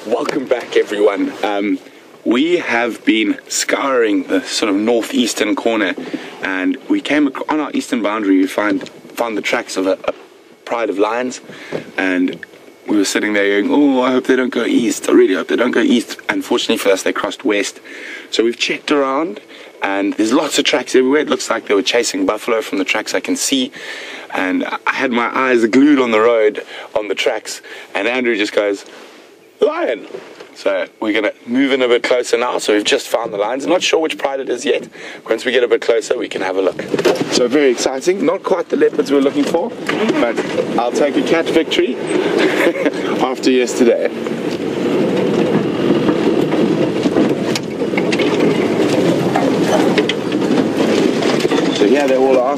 Welcome back, everyone. We have been scouring the sort of northeastern corner, and we came on our eastern boundary. We found the tracks of a pride of lions, and we were sitting there going, oh, I hope they don't go east. I really hope they don't go east. Unfortunately for us, they crossed west. So we've checked around, and there's lots of tracks everywhere. It looks like they were chasing buffalo from the tracks I can see. And I had my eyes glued on the road, on the tracks, and Andrew just goes, lion! So we're going to move in a bit closer now. So we've just found the lions. I'm not sure which pride it is yet. Once we get a bit closer, we can have a look. So very exciting. Not quite the leopards we're looking for, but I'll take a cat victory after yesterday. So here they all are.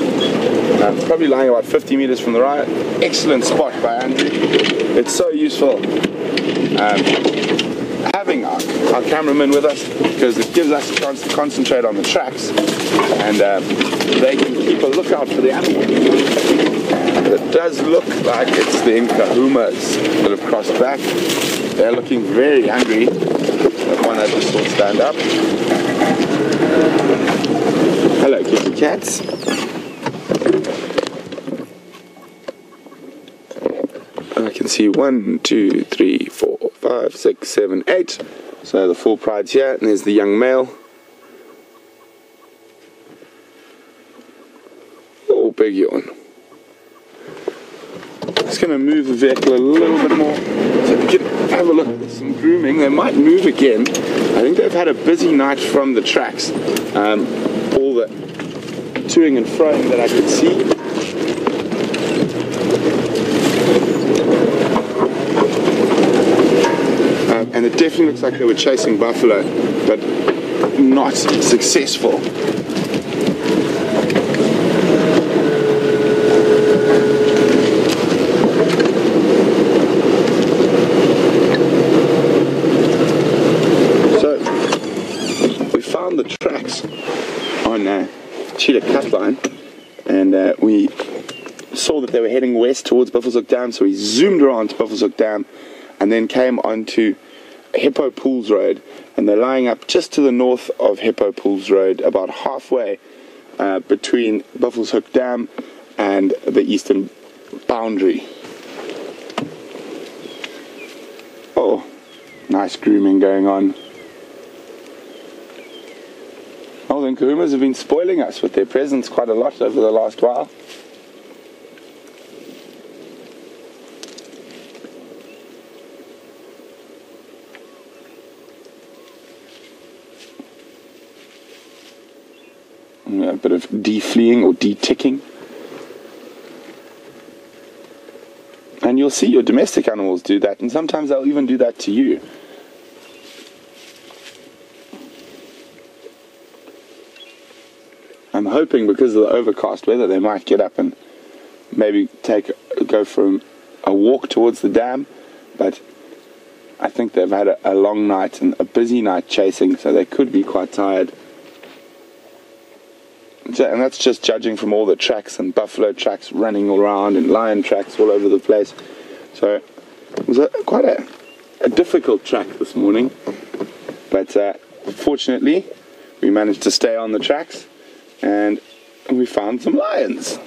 Probably lying about 50 meters from the right. Excellent spot by Andrew. It's so useful having our cameraman with us, because it gives us a chance to concentrate on the tracks, and they can keep a lookout for the animal. It does look like it's the Nkuhumas that have crossed back. They're looking very hungry. That one I just saw stand up. Hello, kitty cats. I can see 1, 2, 3, 4, 5, 6, 7, 8. So the full pride's here, and there's the young male. Oh, big yawn. Just going to move the vehicle a little bit more so we can have a look at some grooming. They might move again. I think they've had a busy night from the tracks. All the toing and froing that I could see. And it definitely looks like they were chasing buffalo, but not successful. So we found the tracks on Cheetah Cut Line, and we saw that they were heading west towards Buffalo's Hook Dam, so we zoomed around to Buffalo's Hook Dam and then came onto Hippo Pools Road, and they're lying up just to the north of Hippo Pools Road, about halfway between Buffalo's Hook Dam and the eastern boundary. Oh, nice grooming going on. Oh, the Nkuhumas have been spoiling us with their presence quite a lot over the last while. A bit of de-fleeing or de-ticking. And you'll see your domestic animals do that, and sometimes they'll even do that to you. I'm hoping because of the overcast weather they might get up and maybe go for a walk towards the dam, but I think they've had a long night and a busy night chasing, so they could be quite tired. And that's just judging from all the tracks and buffalo tracks running all around and lion tracks all over the place. So it was quite a difficult track this morning, but fortunately we managed to stay on the tracks and we found some lions.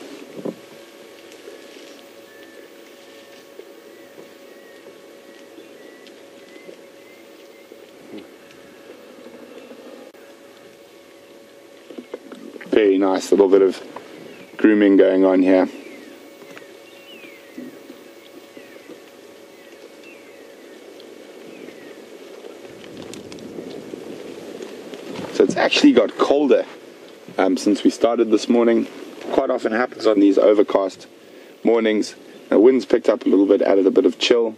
Very nice little bit of grooming going on here. So it's actually got colder since we started this morning. Quite often happens on these overcast mornings. The wind's picked up a little bit, added a bit of chill.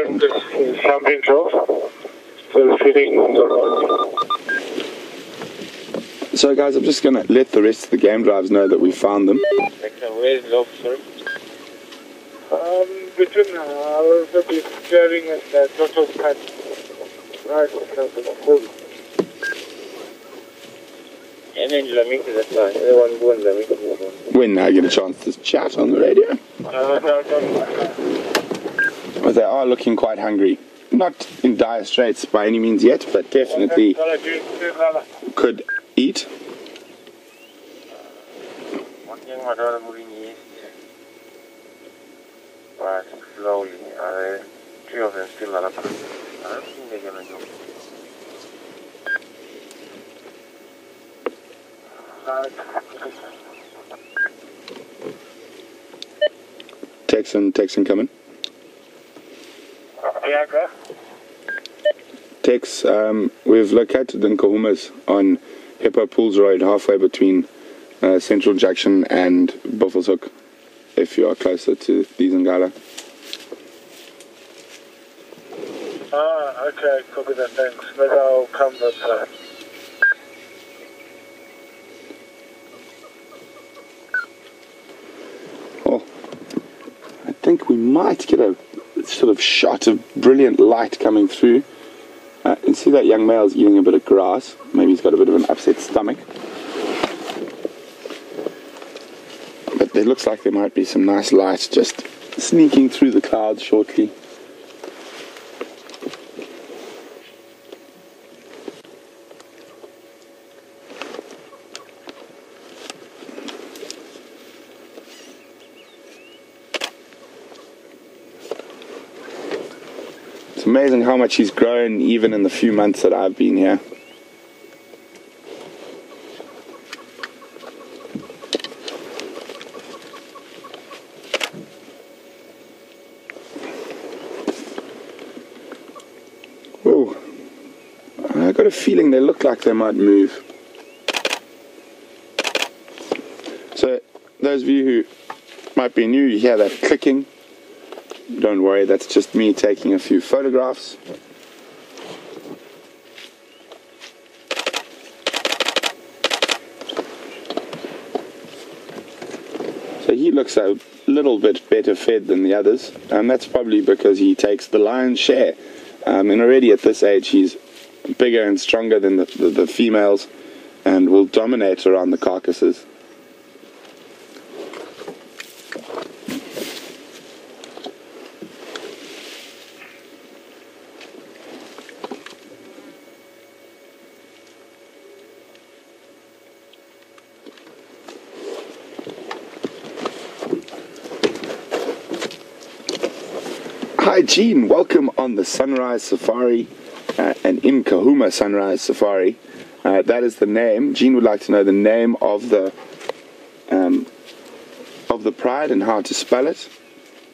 Something off. Still feeding on the road. So guys, I'm just going to let the rest of the game drives know that we found them. Where is love, sir? Between I'll also be clearing at the total cut. Right, cool. And then Lamik is at the one born Lamik. When I get a chance to chat on the radio. No. But they are looking quite hungry. Not in dire straits by any means yet, but definitely could eat. But slowly, three of them still are up. I don't think they're gonna do. Texan coming. Yeah, go. Tex, we've located the Nkuhumas on Hippo Pools Road, halfway between Central Junction and Buffalo's Hook, if you are closer to these Ngala. Okay, copy that, thanks. Maybe I'll come that side. Oh, I think we might get a sort of shot of brilliant light coming through. You can see that young male's eating a bit of grass. Maybe he's got a bit of an upset stomach. But it looks like there might be some nice light just sneaking through the clouds shortly. It's amazing how much he's grown even in the few months that I've been here. Whoa, I got a feeling they look like they might move. So those of you who might be new, you hear that clicking. Don't worry, that's just me taking a few photographs. So he looks a little bit better fed than the others, and that's probably because he takes the lion's share. And already at this age he's bigger and stronger than the females and will dominate around the carcasses. Hi Gene, welcome on the Sunrise Safari and Nkuhuma Sunrise Safari. That is the name. Gene would like to know the name of the pride and how to spell it.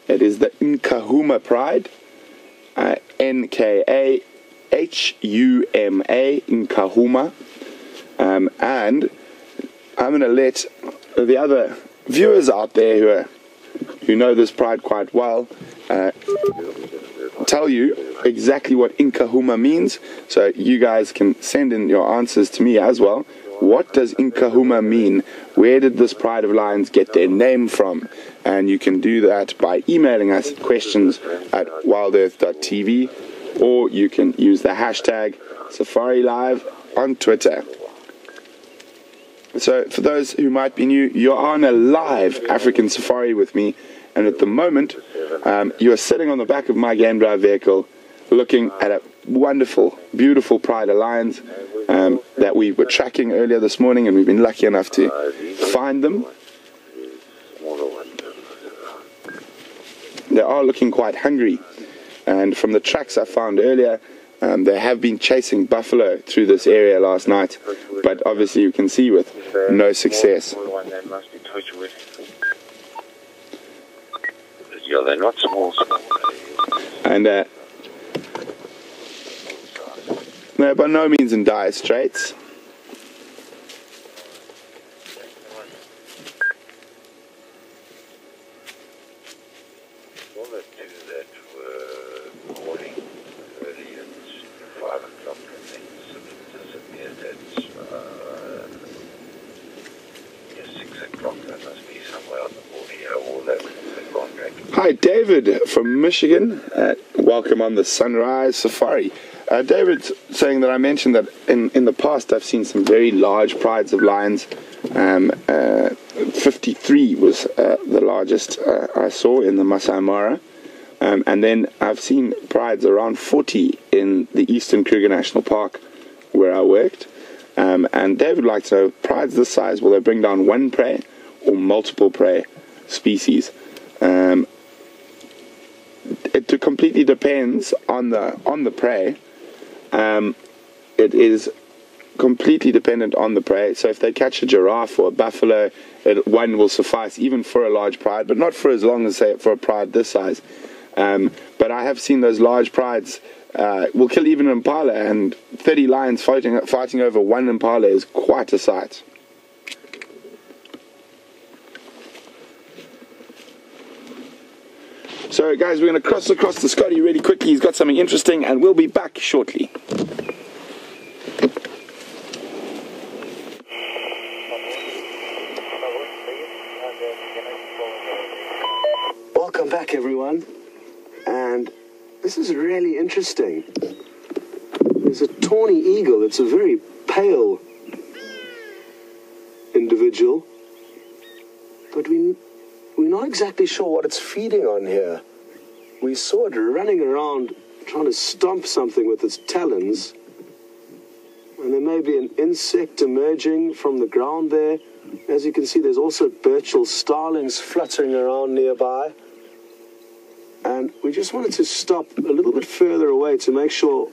It is the Nkuhuma pride, N-K-A-H-U-M-A, Nkuhuma. And I'm going to let the other viewers out there who know this pride quite well tell you exactly what Nkuhuma means, so you guys can send in your answers to me as well. What does Nkuhuma mean? Where did this pride of lions get their name from? And you can do that by emailing us questions at wildearth.tv, or you can use the hashtag Safari Live on Twitter. So for those who might be new, you're on a live African safari with me, and at the moment you are sitting on the back of my game drive vehicle looking at a wonderful, beautiful pride of lions that we were tracking earlier this morning, and we've been lucky enough to find them. They are looking quite hungry, and from the tracks I found earlier, they have been chasing buffalo through this area last night, but obviously you can see with no success. Yeah, they're not small. And they're by no means in dire straits. Hi, David from Michigan. Welcome on the Sunrise Safari. David's saying that I mentioned that in the past I've seen some very large prides of lions. 53 was the largest I saw in the Masai Mara. And then I've seen prides around 40 in the Eastern Kruger National Park where I worked. And David would like to know, prides this size, will they bring down one prey or multiple prey species? It completely depends on the prey. It is completely dependent on the prey. So if they catch a giraffe or a buffalo, one will suffice even for a large pride, but not for as long as, say, for a pride this size. But I have seen those large prides will kill even an impala, and 30 lions fighting over one impala is quite a sight. So guys, we're going to cross across to Scotty really quickly. He's got something interesting, and we'll be back shortly. Welcome back, everyone. And this is really interesting. There's a tawny eagle. It's a very pale individual, but we're not exactly sure what it's feeding on here. We saw it running around trying to stomp something with its talons, and there may be an insect emerging from the ground there. As you can see, there's also birchall starlings fluttering around nearby. And we just wanted to stop a little bit further away to make sure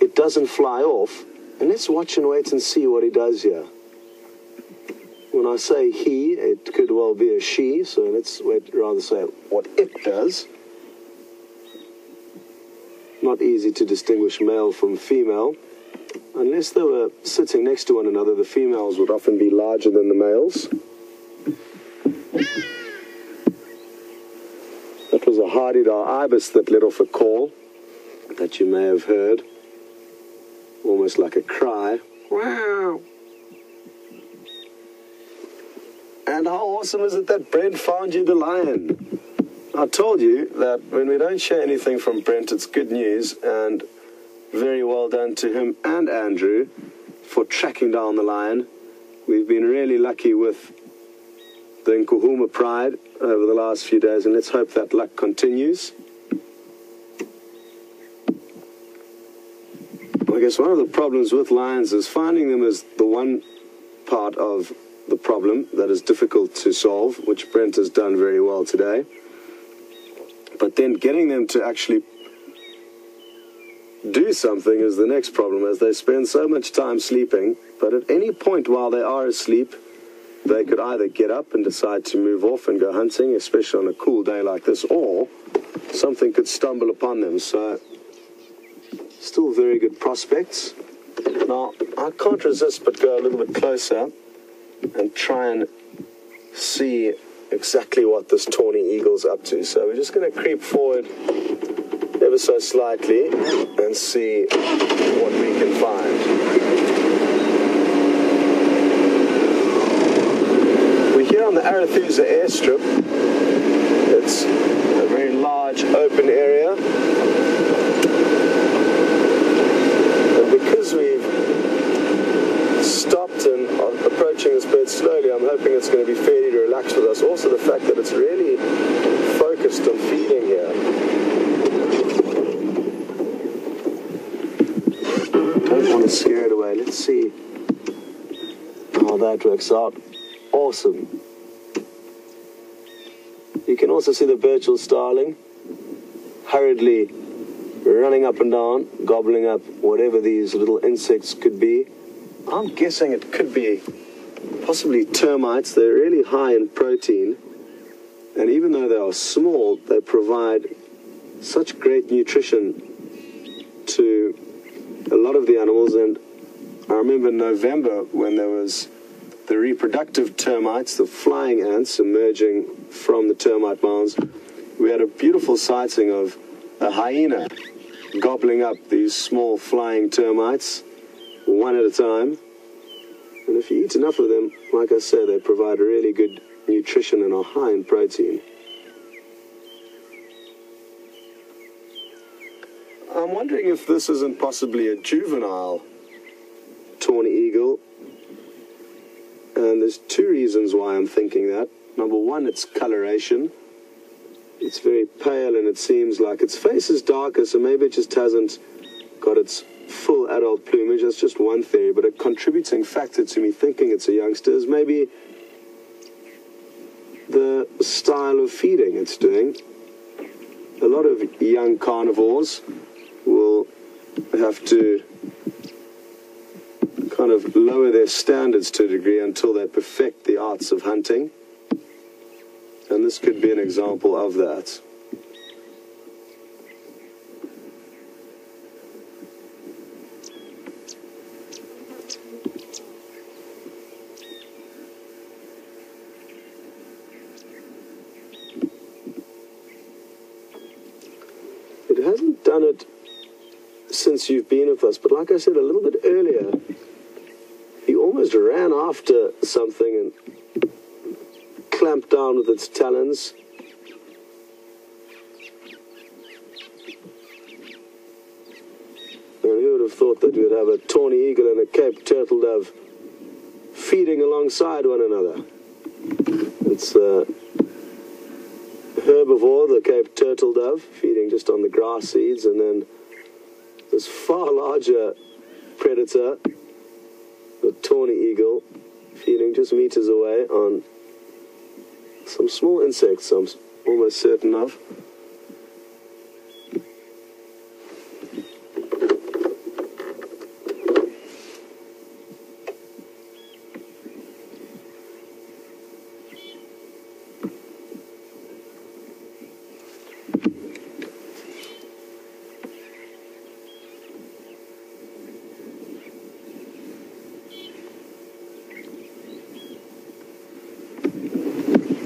it doesn't fly off. And let's watch and wait and see what he does here. When I say he, it could well be a she, so let's rather say what it does. Not easy to distinguish male from female. Unless they were sitting next to one another, the females would often be larger than the males. That was a hardy-dar ibis that let off a call that you may have heard, almost like a cry. Wow! And how awesome is it that Brent found you the lion? I told you that when we don't share anything from Brent, it's good news, and very well done to him and Andrew for tracking down the lion. We've been really lucky with the Nkuhuma pride over the last few days, and let's hope that luck continues. I guess one of the problems with lions is finding them is the one part of the problem that is difficult to solve, which Brent has done very well today. But then getting them to actually do something is the next problem, as they spend so much time sleeping. But at any point while they are asleep, they could either get up and decide to move off and go hunting, especially on a cool day like this, or something could stumble upon them. So, still very good prospects. Now, I can't resist but go a little bit closer and try and see exactly what this tawny eagle's up to. So we're just going to creep forward ever so slightly and see what we can find. We're here on the Arathusa airstrip. It's a very large open area, and because we've stopped and are approaching this bird slowly, I'm hoping it's going to be fairly relaxed with us. Also the fact that it's really focused on feeding here. Don't want to scare it away. Let's see how that works out. Awesome. You can also see the birchall starling hurriedly running up and down, gobbling up whatever these little insects could be. I'm guessing it could be possibly termites. They're really high in protein, and even though they are small, they provide such great nutrition to a lot of the animals. And I remember in November when there was the reproductive termites, the flying ants emerging from the termite mounds, we had a beautiful sighting of a hyena gobbling up these small flying termites one at a time. And if you eat enough of them, like I said, they provide really good nutrition and are high in protein. I'm wondering if this isn't possibly a juvenile tawny eagle. And there's two reasons why I'm thinking that. Number one, its coloration. It's very pale and it seems like its face is darker, so maybe it just hasn't got its full adult plumage. That's just one theory, but a contributing factor to me thinking it's a youngster is maybe the style of feeding it's doing. A lot of young carnivores will have to kind of lower their standards to a degree until they perfect the arts of hunting. And this could be an example of that. It hasn't done it since you've been with us, but like I said a little bit earlier, he almost ran after something and clamped down with its talons. And who would have thought that we'd have a tawny eagle and a Cape turtle dove feeding alongside one another? It's a herbivore, the Cape turtle dove, feeding just on the grass seeds, and then this far larger predator, the tawny eagle, feeding just meters away on some small insects I'm almost certain of.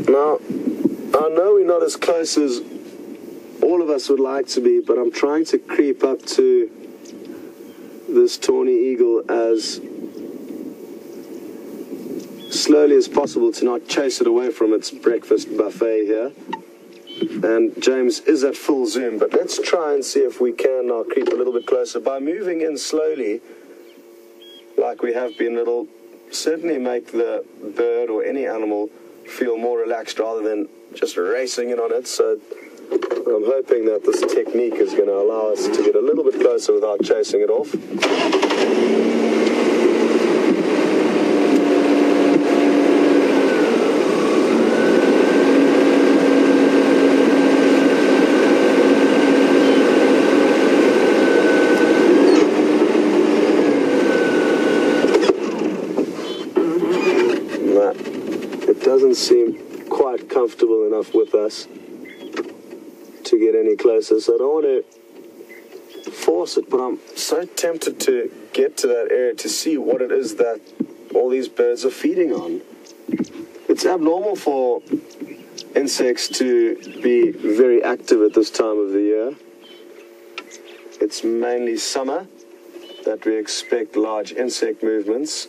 Now, I know we're not as close as all of us would like to be, but I'm trying to creep up to this tawny eagle as slowly as possible to not chase it away from its breakfast buffet here. And James is at full zoom, but let's try and see if we can now creep a little bit closer. By moving in slowly, like we have been, it'll certainly make the bird or any animal feel more relaxed rather than just racing in on it. So I'm hoping that this technique is going to allow us to get a little bit closer without chasing it off. Doesn't seem quite comfortable enough with us to get any closer, so I don't want to force it, but I'm so tempted to get to that area to see what it is that all these birds are feeding on. It's abnormal for insects to be very active at this time of the year. It's mainly summer that we expect large insect movements.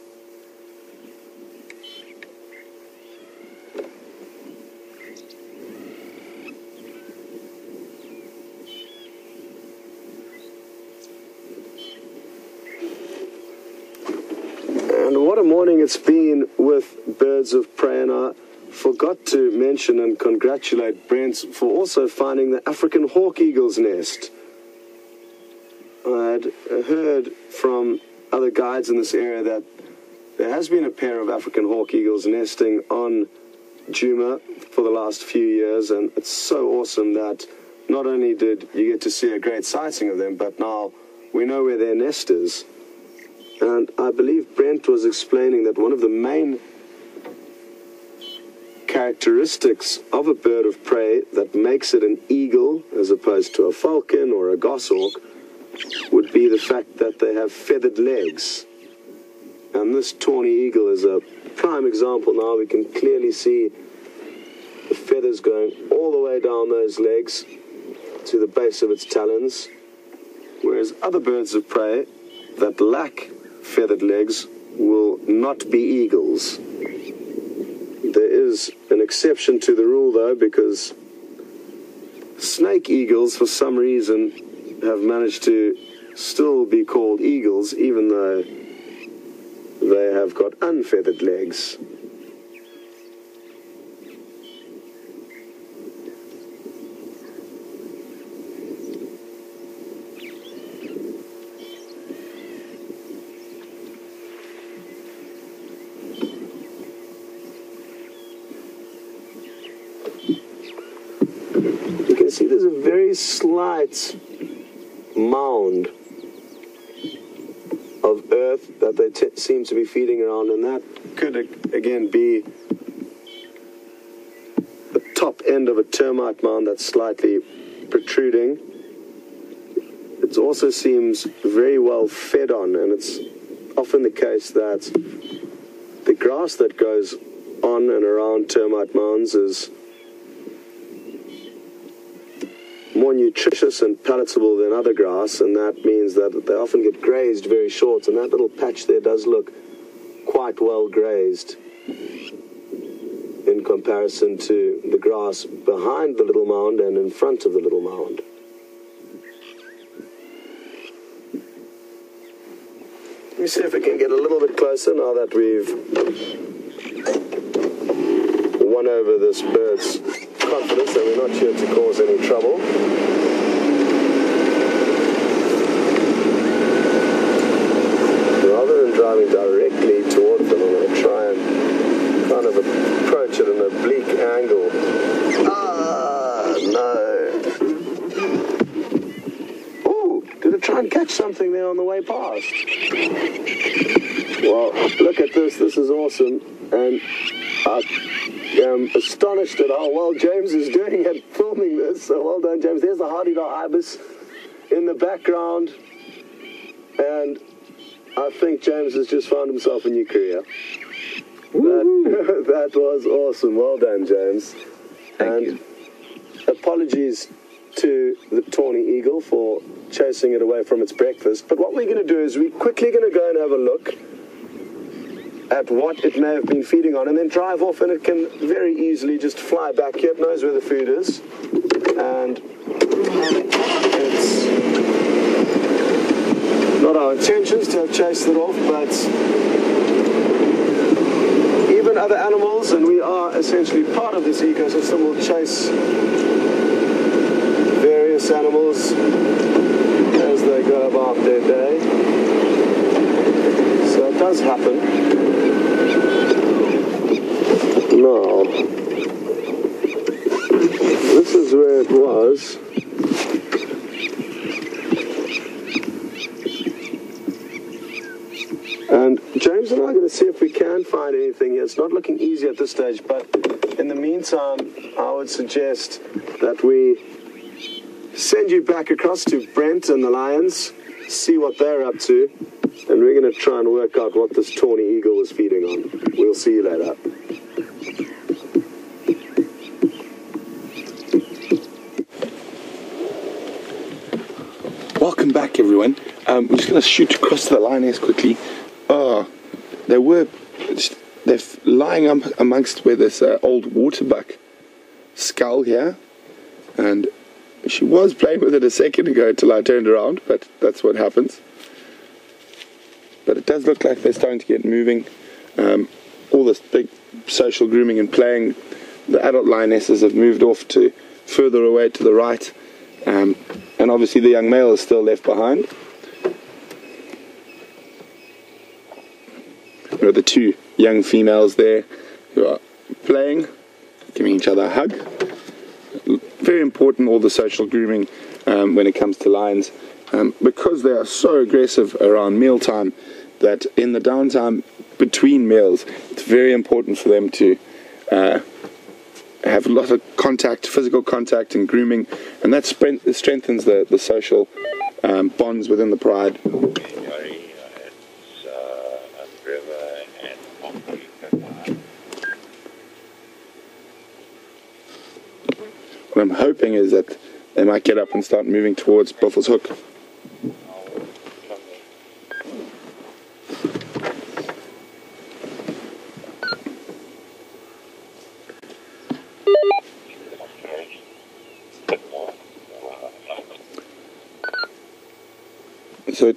And what a morning it's been with birds of prey, and I forgot to mention and congratulate Brent for also finding the African hawk eagle's nest. I had heard from other guides in this area that there has been a pair of African hawk eagles nesting on Nkuhuma for the last few years, and it's so awesome that not only did you get to see a great sighting of them, but now we know where their nest is. And I believe Brent was explaining that one of the main characteristics of a bird of prey that makes it an eagle as opposed to a falcon or a goshawk would be the fact that they have feathered legs. And this tawny eagle is a prime example. Now we can clearly see the feathers going all the way down those legs to the base of its talons, whereas other birds of prey that lack feathered legs will not be eagles. There is an exception to the rule though, because snake eagles for some reason have managed to still be called eagles, even though they have got unfeathered legs. You can see there's a very slight mound of earth that they seem to be feeding around, and that could again be the top end of a termite mound that's slightly protruding. It also seems very well fed on, and it's often the case that the grass that goes on and around termite mounds is more nutritious and palatable than other grass, and that means that they often get grazed very short, and that little patch there does look quite well grazed in comparison to the grass behind the little mound and in front of the little mound. Let me see if we can get a little bit closer now that we've won over this bird's confidence that we're not here to cause any trouble. Rather than driving directly towards them, I'm going to try and kind of approach at an oblique angle. Ah, no. Ooh, did it try and catch something there on the way past? Well, look at this. This is awesome. And I am astonished at how well James is doing at filming this. So well done, James. There's the hardy-dar ibis in the background. And I think James has just found himself a new career. That was awesome. Well done, James. Thank you. Apologies to the tawny eagle for chasing it away from its breakfast. But what we're going to do is we're quickly going to go and have a look at what it may have been feeding on, and then drive off, and it can very easily just fly back here. It knows where the food is, and it's not our intentions to have chased it off, but even other animals, and we are essentially part of this ecosystem, will chase various animals as they go about their day. So it does happen. Now, this is where it was. And James and I are going to see if we can find anything here. It's not looking easy at this stage, but in the meantime, I would suggest that we send you back across to Brent and the lions, see what they're up to, and we're going to try and work out what this tawny eagle was feeding on. We'll see you later. Welcome back, everyone. We're just going to shoot across to the lioness quickly. They're lying up amongst where this old waterbuck skull here, and she was playing with it a second ago until I turned around, but that's what happens. But it does look like they're starting to get moving. All this big social grooming and playing. The adult lionesses have moved off to further away to the right, and obviously the young male is still left behind. There are the two young females there who are playing, giving each other a hug. Very important, all the social grooming when it comes to lions, because they are so aggressive around mealtime, that in the downtime between meals, it's very important for them to have a lot of contact, physical contact and grooming, and that strengthens the social bonds within the pride. What I'm hoping is that they might get up and start moving towards Buffalo's Hook. So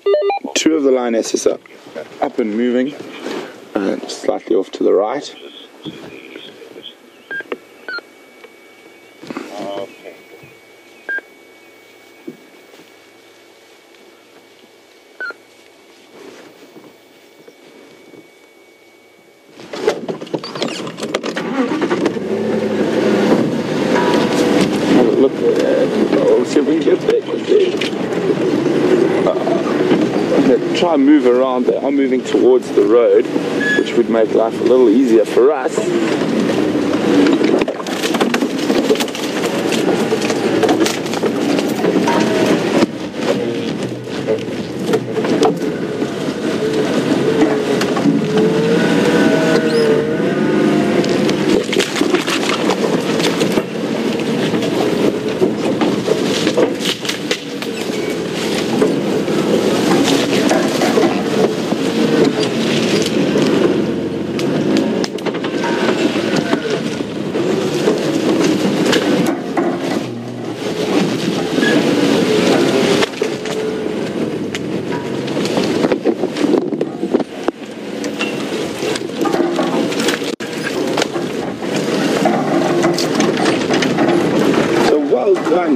2 of the lionesses are up and moving, slightly off to the right. Okay. Have a look there. Oh, see if we can get there. I'm going to try and move around. They are moving towards the road, which would make life a little easier for us.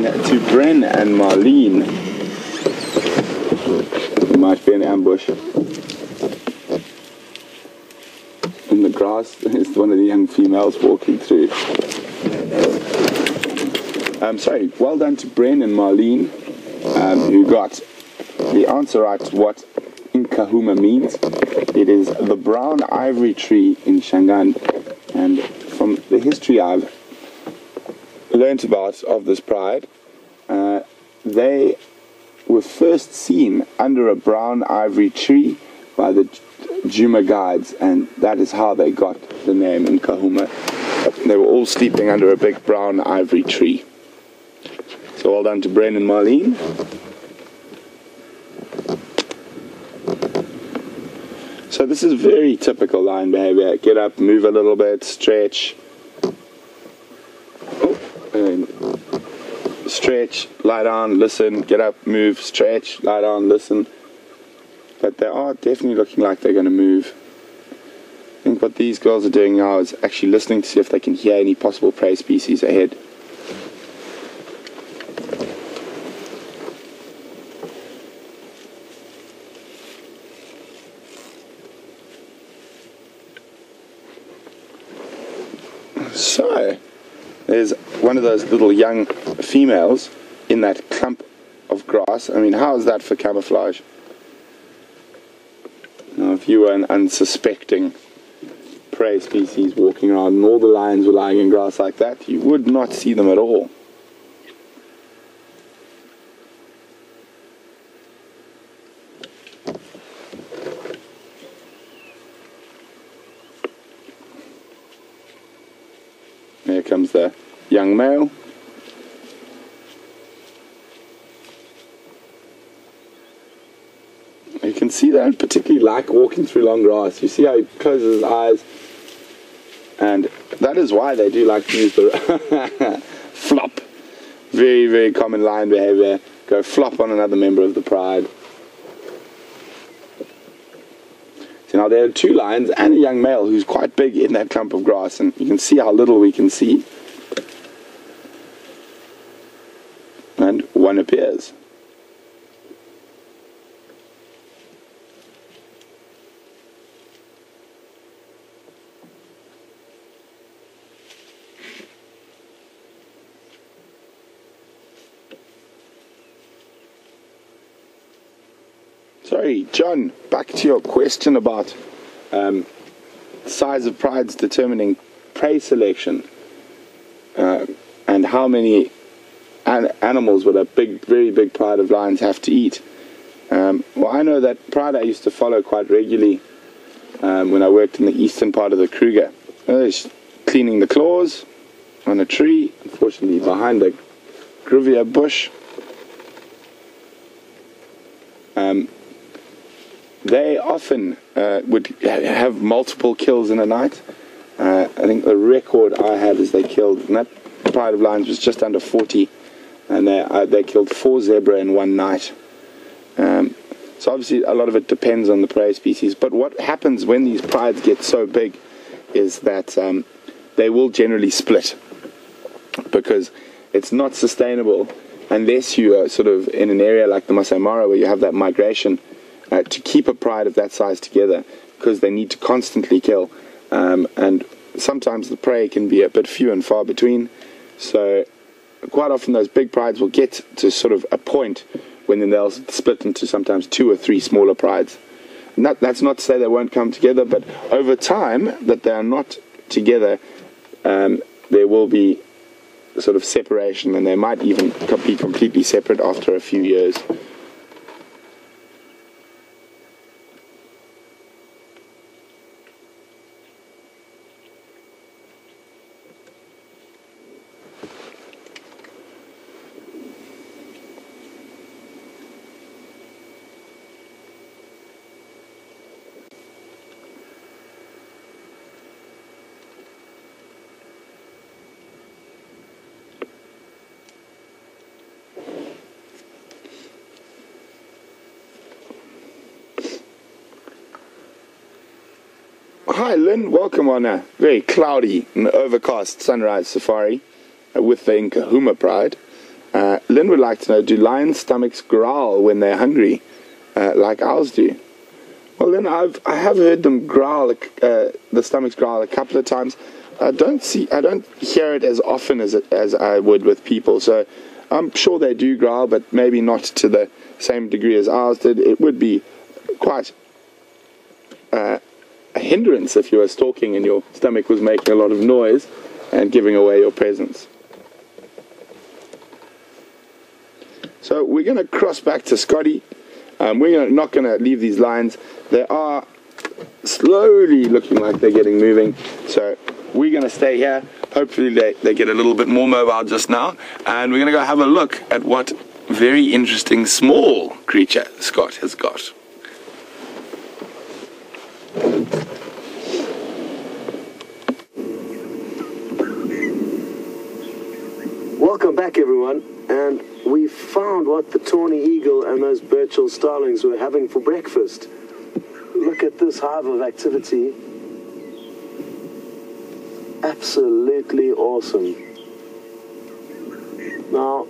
To Brent and Marlene. There might be an ambush. In the grass is one of the young females walking through. Sorry, well done to Brent and Marlene, who got the answer right to what Nkuhuma means. It is the brown ivory tree in Shangaan, and from the history I've learnt about of this pride, they were first seen under a brown ivory tree by the Juma guides, and that is how they got the name Nkuhuma. They were all sleeping under a big brown ivory tree. So well done to Brent and Marlene. So this is very typical lion behavior. Get up, move a little bit, stretch. Stretch, lie down, listen, get up, move, stretch, lie down, listen. But they are definitely looking like they're going to move. I think what these girls are doing now is actually listening to see if they can hear any possible prey species ahead. So, there's one of those little young females in that clump of grass. I mean, how is that for camouflage? Now, if you were an unsuspecting prey species walking around and all the lions were lying in grass like that, you would not see them at all. Here comes the young male. You can see they don't particularly like walking through long grass. You see how he closes his eyes, and that is why they do like to use the flop. Very, very common lion behavior. Go flop on another member of the pride. So now there are 2 lions and a young male who's quite big in that clump of grass, and you can see how little we can see. And one appears. Sorry, John, back to your question about size of prides determining prey selection, and how many animals would a very big pride of lions have to eat. Well, I know that pride I used to follow quite regularly when I worked in the eastern part of the Kruger. Cleaning the claws on a tree, unfortunately behind a grivia bush. They often would have multiple kills in a night. I think the record I had is they killed, and that pride of lions was just under 40, and they killed 4 zebra in one night. So So obviously a lot of it depends on the prey species. But what happens when these prides get so big is that they will generally split, because it's not sustainable unless you are sort of in an area like the Masai Mara where you have that migration to keep a pride of that size together, because they need to constantly kill. And sometimes the prey can be a bit few and far between. So quite often those big prides will get to sort of a point when then they'll split into sometimes 2 or 3 smaller prides. And that's not to say they won't come together, but over time that they are not together, there will be sort of separation, and they might even be completely separate after a few years. Hi Lynn, welcome on a very cloudy and overcast sunrise safari with the Nkuhuma pride. Lynn would like to know, do lions' stomachs growl when they're hungry like ours do? Well Lynn, I have heard them growl, the stomachs growl a couple of times. I don't hear it as often as I would with people, so I'm sure they do growl, but maybe not to the same degree as ours did. It would be quite a hindrance if you were stalking and your stomach was making a lot of noise and giving away your presence. So we're going to cross back to Scotty. We're not going to leave these lines. They are slowly looking like they're getting moving, so we're going to stay here. Hopefully they get a little bit more mobile just now, and we're going to go have a look at what very interesting small creature Scott has got. Welcome back everyone, and we found what the tawny eagle and those Birchall starlings were having for breakfast. Look at this hive of activity. Absolutely awesome. Now,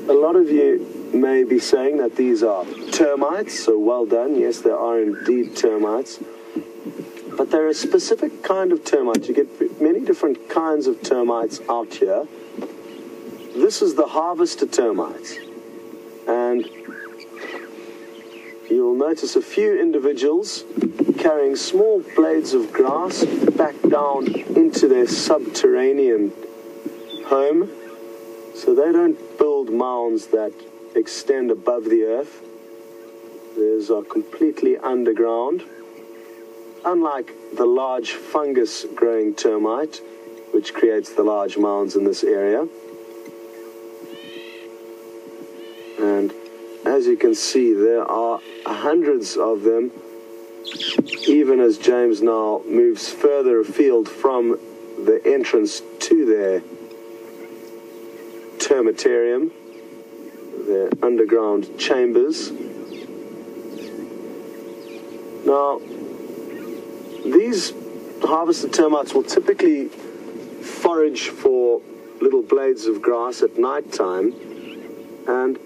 a lot of you may be saying that these are termites, so well done. Yes, they are indeed termites. But they're a specific kind of termite. You get many different kinds of termites out here. This is the harvester termite. And you'll notice a few individuals carrying small blades of grass back down into their subterranean home. So they don't build mounds that extend above the earth. These are completely underground. Unlike the large fungus-growing termite, which creates the large mounds in this area. And as you can see, there are hundreds of them, even as James now moves further afield from the entrance to their termitarium, their underground chambers. Now, these harvested termites will typically forage for little blades of grass at night time, and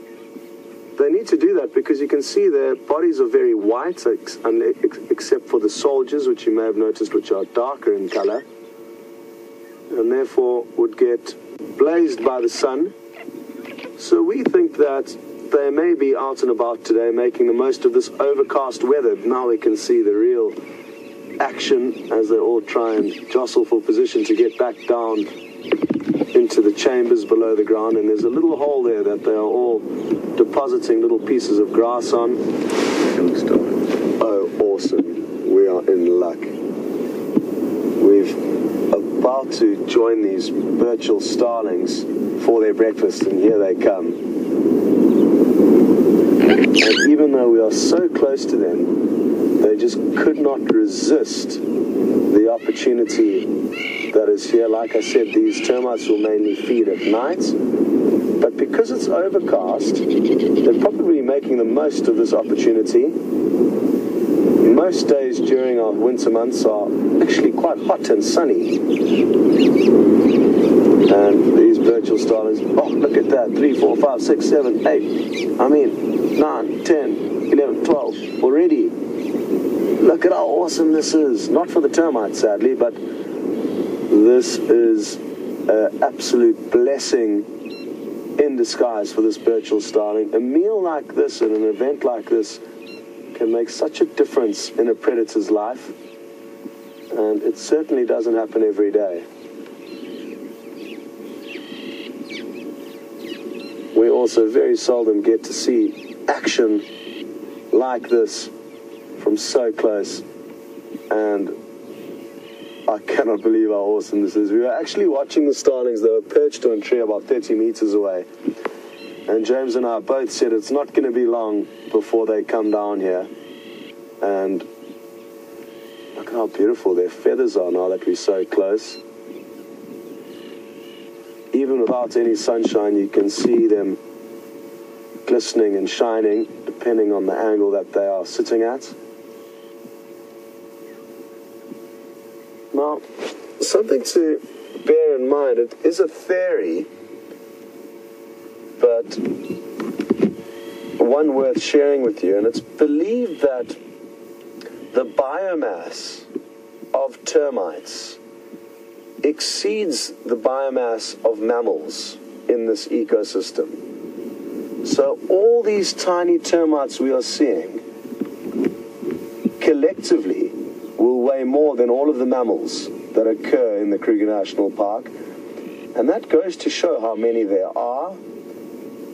they need to do that because you can see their bodies are very white, except for the soldiers, which you may have noticed, which are darker in color, and therefore would get blazed by the sun. So we think that they may be out and about today making the most of this overcast weather. Now we can see the real action as they all try and jostle for position to get back down into the chambers below the ground, and there's a little hole there that they are all depositing little pieces of grass on. Oh, awesome. We are in luck. We're about to join these Birchall starlings for their breakfast, and here they come. And even though we are so close to them, they just could not resist the opportunity that is here. Like I said, these termites will mainly feed at night, but because it's overcast, they're probably making the most of this opportunity. Most days during our winter months are actually quite hot and sunny. And these virtual starlings, oh, look at that, 3, 4, 5, 6, 7, 8, I mean, 9, 10, 11, 12, already. Look at how awesome this is. Not for the termites, sadly, but this is an absolute blessing in disguise for this virtual starling. A meal like this and an event like this can make such a difference in a predator's life, and it certainly doesn't happen every day. We also very seldom get to see action like this from so close, and I cannot believe how awesome this is. We were actually watching the starlings. They were perched on a tree about 30 meters away, and James and I both said it's not going to be long before they come down here. And look how beautiful their feathers are now that we're so close. Even without any sunshine, you can see them glistening and shining depending on the angle that they are sitting at. Now, something to bear in mind, it is a theory, but one worth sharing with you, and it's believed that the biomass of termites exceeds the biomass of mammals in this ecosystem. So all these tiny termites we are seeing collectively will weigh more than all of the mammals that occur in the Kruger National Park. And that goes to show how many there are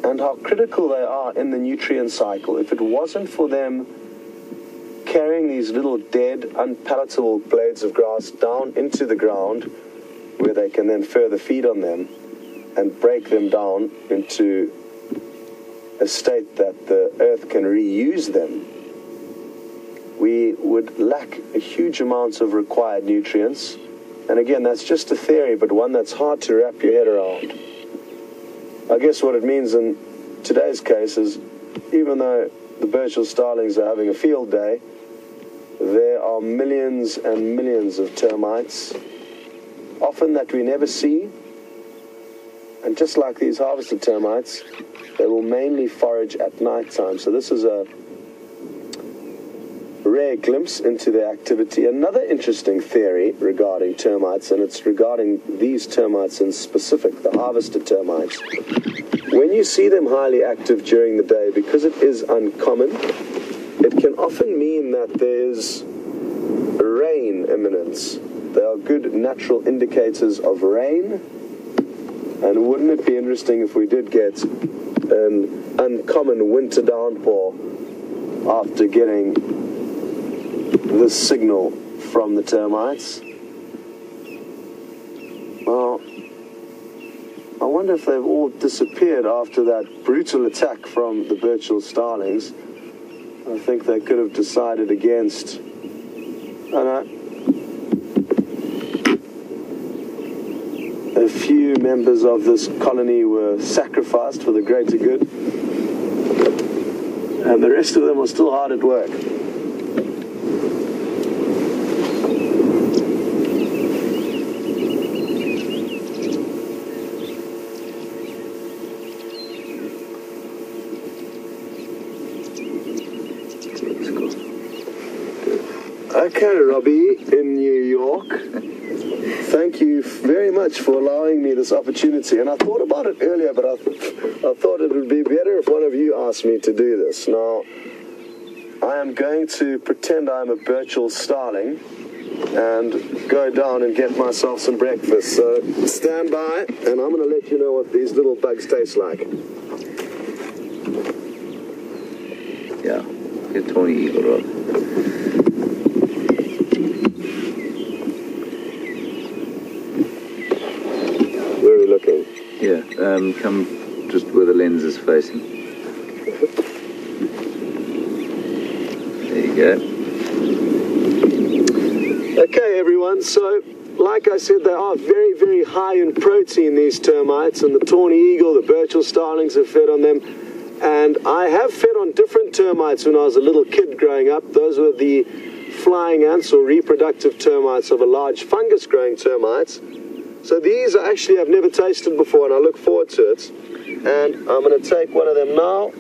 and how critical they are in the nutrient cycle. If it wasn't for them carrying these little dead, unpalatable blades of grass down into the ground, where they can then further feed on them and break them down into a state that the earth can reuse them, we would lack a huge amount of required nutrients. And again, that's just a theory, but one that's hard to wrap your head around. I guess what it means in today's case is, even though the virtual starlings are having a field day, there are millions and millions of termites, often that we never see. And just like these harvested termites, they will mainly forage at night time. So this is a rare glimpse into their activity. Another interesting theory regarding termites, and it's regarding these termites in specific, the harvested termites. When you see them highly active during the day, because it is uncommon, it can often mean that there's rain imminent. They are good natural indicators of rain. And wouldn't it be interesting if we did get an uncommon winter downpour after getting this signal from the termites? Well, I wonder if they've all disappeared after that brutal attack from the virtual starlings. I think they could have decided against, a few members of this colony were sacrificed for the greater good, and the rest of them are still hard at work. Okay, Robbie in New York, thank you very much for allowing me this opportunity. And I thought about it earlier, but I thought it would be better if one of you asked me to do this. Now, I am going to pretend I'm a virtual starling and go down and get myself some breakfast. So stand by, and I'm going to let you know what these little bugs taste like. Yeah, good tawny eagle, Rob. Where are we looking? Yeah, come just where the lens is facing. There you go. Okay, everyone, so like I said, they are very, very high in protein, these termites, and the tawny eagle, the Burchell starlings have fed on them. And I have fed on different termites when I was a little kid growing up. Those were the flying ants or reproductive termites of a large fungus-growing termites. So these actually I've never tasted before, and I look forward to it. And I'm going to take one of them now.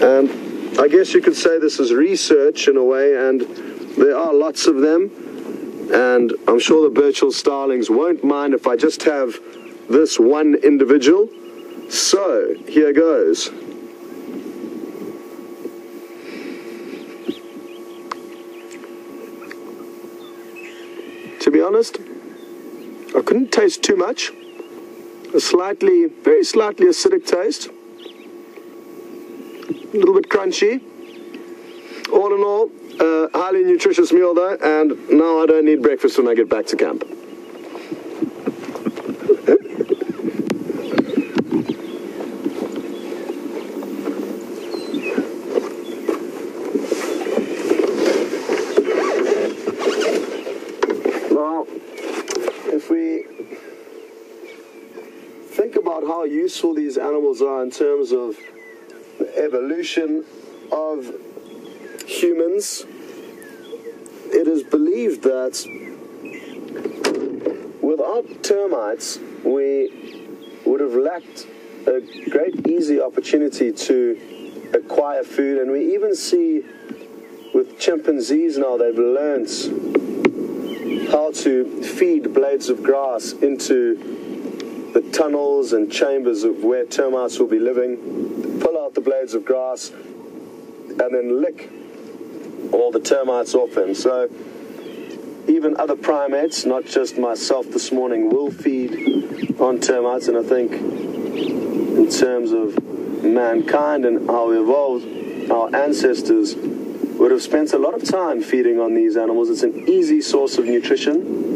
And I guess you could say this is research in a way, and there are lots of them. And I'm sure the Burchell starlings won't mind if I just have this one individual. So, here goes. To be honest, I couldn't taste too much. A very slightly acidic taste. A little bit crunchy. All in all, highly nutritious meal though, and now I don't need breakfast when I get back to camp. Now, if we think about how useful these animals are in terms of the evolution of humans, it is believed that without termites we would have lacked a great easy opportunity to acquire food. And we even see with chimpanzees now, they've learned how to feed blades of grass into the tunnels and chambers of where termites will be living, pull out the blades of grass and then lick all the termites off them. So even other primates, not just myself this morning, will feed on termites. And I think in terms of mankind and how we evolved, our ancestors would have spent a lot of time feeding on these animals. It's an easy source of nutrition.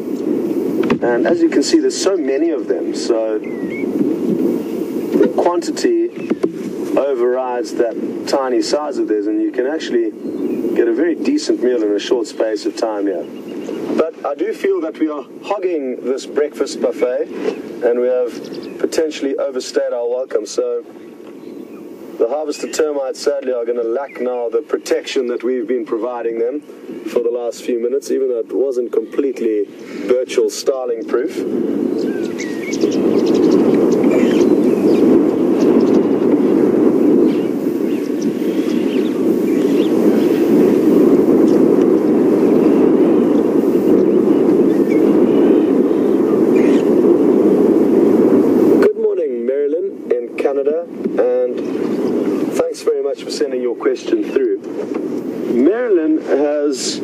And as you can see, there's so many of them. So the quantity overrides that tiny size of theirs, and you can actually get a very decent meal in a short space of time here. But I do feel that we are hogging this breakfast buffet, and we have potentially overstayed our welcome. So the harvested termites sadly are going to lack now the protection that we've been providing them for the last few minutes, even though it wasn't completely Burchell starling proof. For sending your question through. Marilyn has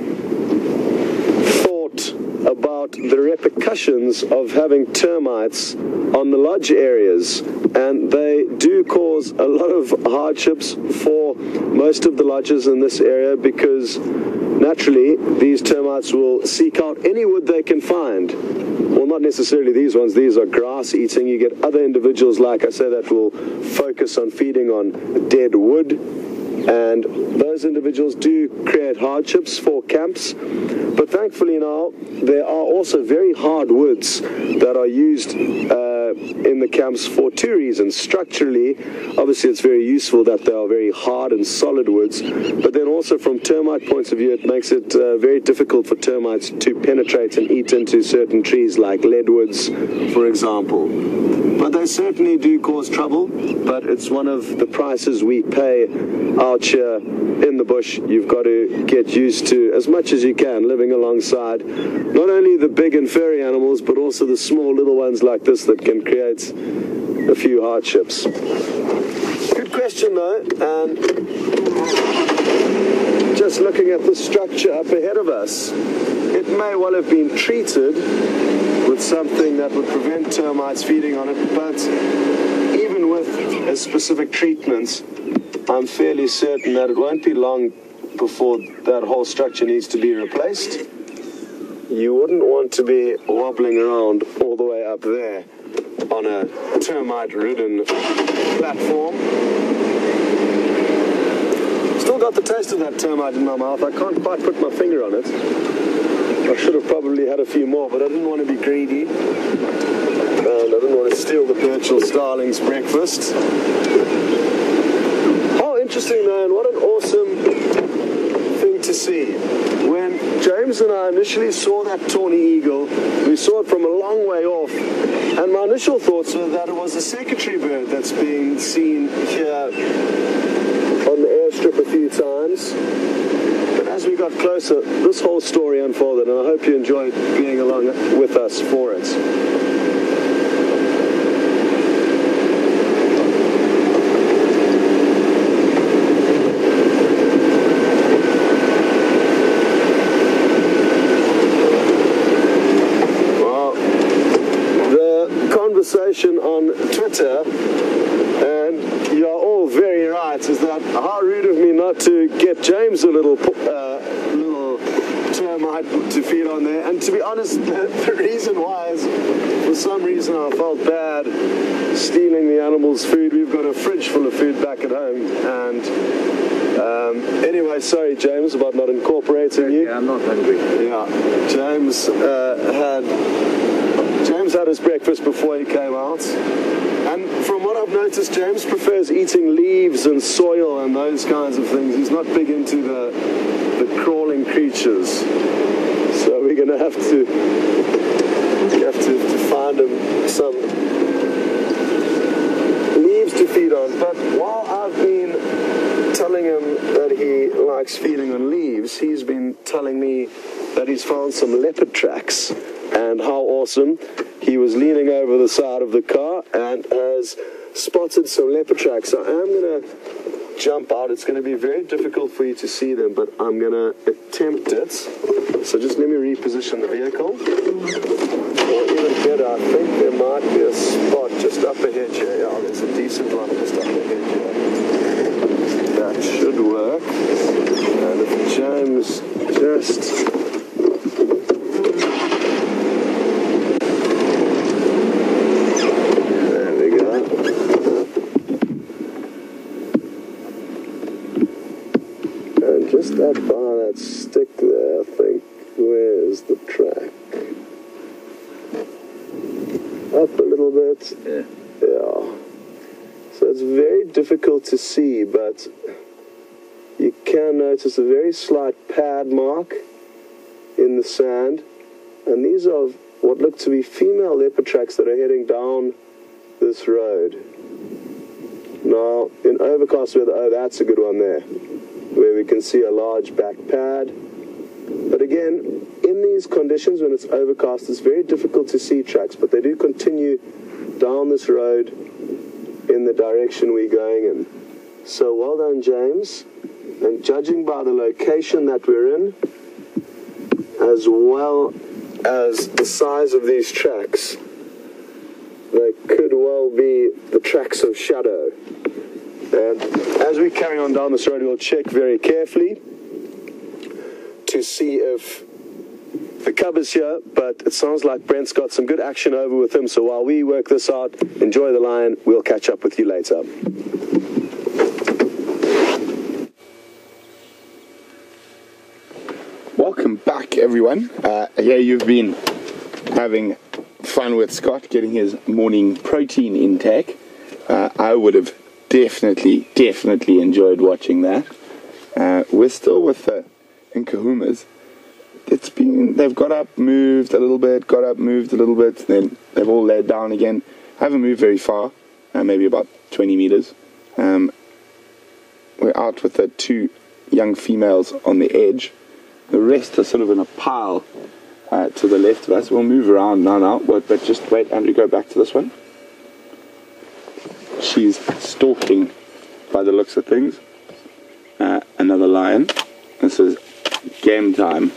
thought about the repercussions of having termites on the lodge areas, and they do cause a lot of hardships for most of the lodges in this area, because naturally these termites will seek out any wood they can find. Well, not necessarily these ones. These are grass eating. You get other individuals, like I say, that will focus on feeding on dead wood, and those individuals do create hardships for camps. But thankfully now there are also very hard woods that are used in the camps for two reasons. Structurally, obviously it's very useful that they are very hard and solid woods, but then also from termite points of view, it makes it very difficult for termites to penetrate and eat into certain trees like leadwoods, for example. But they certainly do cause trouble, but it's one of the prices we pay out here in the bush. You've got to get used to, as much as you can, living alongside not only the big and furry animals, but also the small little ones like this that can create a few hardships. Good question though, and just looking at the structure up ahead of us, it may well have been treated with something that would prevent termites feeding on it, but even with a specific treatment, I'm fairly certain that it won't be long before that whole structure needs to be replaced. You wouldn't want to be wobbling around all the way up there on a termite-ridden platform. Still got the taste of that termite in my mouth. I can't quite put my finger on it. I should have probably had a few more, but I didn't want to be greedy. And I didn't want to steal the Birchall starling's breakfast. How interesting, man. What an awesome thing to see. When James and I initially saw that tawny eagle, we saw it from a long way off, and my initial thoughts were that it was a secretary bird that's being seen here on the airstrip a few times. But as we got closer, this whole story unfolded, and I hope you enjoyed being along with us for it. Conversation on Twitter, and you're all very right, is that how rude of me not to get James a little termite to feed on there. And to be honest, the reason why is, for some reason I felt bad stealing the animals' food. We've got a fridge full of food back at home, and anyway, sorry James about not incorporating you. Yeah, I'm not hungry. Yeah, James had his breakfast before he came out, and from what I've noticed, James prefers eating leaves and soil and those kinds of things. He's not big into the crawling creatures, so we're gonna have to find him some leaves to feed on. But while I've been telling him that he likes feeding on leaves, he's been telling me that he's found some leopard tracks, and how awesome. He was leaning over the side of the car and has spotted some leopard tracks. So I am going to jump out. It's going to be very difficult for you to see them, but I'm going to attempt it. So just let me reposition the vehicle. Or even better, I think there might be a spot just up ahead here. Yeah, there's a decent one just up ahead here. That should work. And if James just... Just that bar, that stick there, I think. Where's the track? Up a little bit. Yeah. Yeah. So it's very difficult to see, but you can notice a very slight pad mark in the sand. And these are what look to be female leopard tracks that are heading down this road. Now, in overcast weather, oh, that's a good one there, where we can see a large back pad. But again, in these conditions, when it's overcast, it's very difficult to see tracks, but they do continue down this road in the direction we're going in. So well done, James. And judging by the location that we're in, as well as the size of these tracks, they could well be the tracks of shadow. And as we carry on down this road, we'll check very carefully to see if the cub is here, but it sounds like Brent's got some good action over with him. So while we work this out, enjoy the lion. We'll catch up with you later. Welcome back, everyone. Here you've been having fun with Scott, getting his morning protein intake. I would have definitely enjoyed watching that. We're still with the Nkuhumas. They've got up, moved a little bit, got up, moved a little bit, then they've all laid down again. Haven't moved very far, maybe about 20 meters. We're out with the two young females on the edge. The rest are sort of in a pile to the left of us. We'll move around now, but just wait, Andrew, go back to this one. She's stalking by the looks of things. Another lion. This is game time.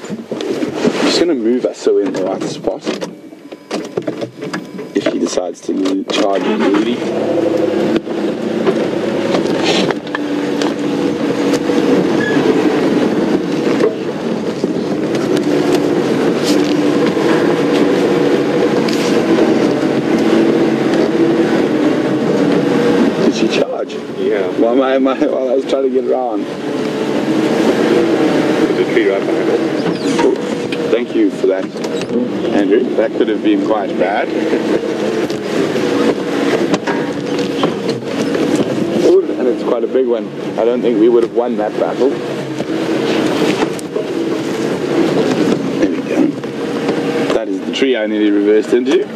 I'm just going to move us so we're in the right spot. If he decides to charge immediately. while I was trying to get around. There's a tree right behind us. Thank you for that, Andrew. That could have been quite bad. Ooh, and it's quite a big one. I don't think we would have won that battle. There we go. That is the tree I nearly reversed into.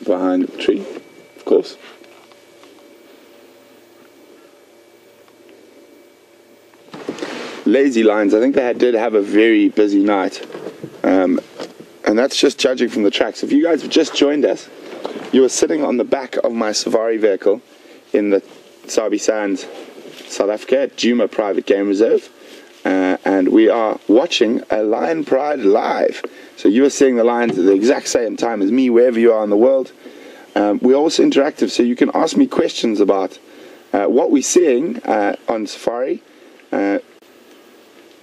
Behind the tree, of course. Lazy lions, I think they did have a very busy night, and that's just judging from the tracks. If you guys have just joined us, you were sitting on the back of my safari vehicle in the Sabi Sands, South Africa, at Djuma Private Game Reserve, and we are watching a lion pride live. So you are seeing the lions at the exact same time as me, wherever you are in the world. We're also interactive, so you can ask me questions about what we're seeing on safari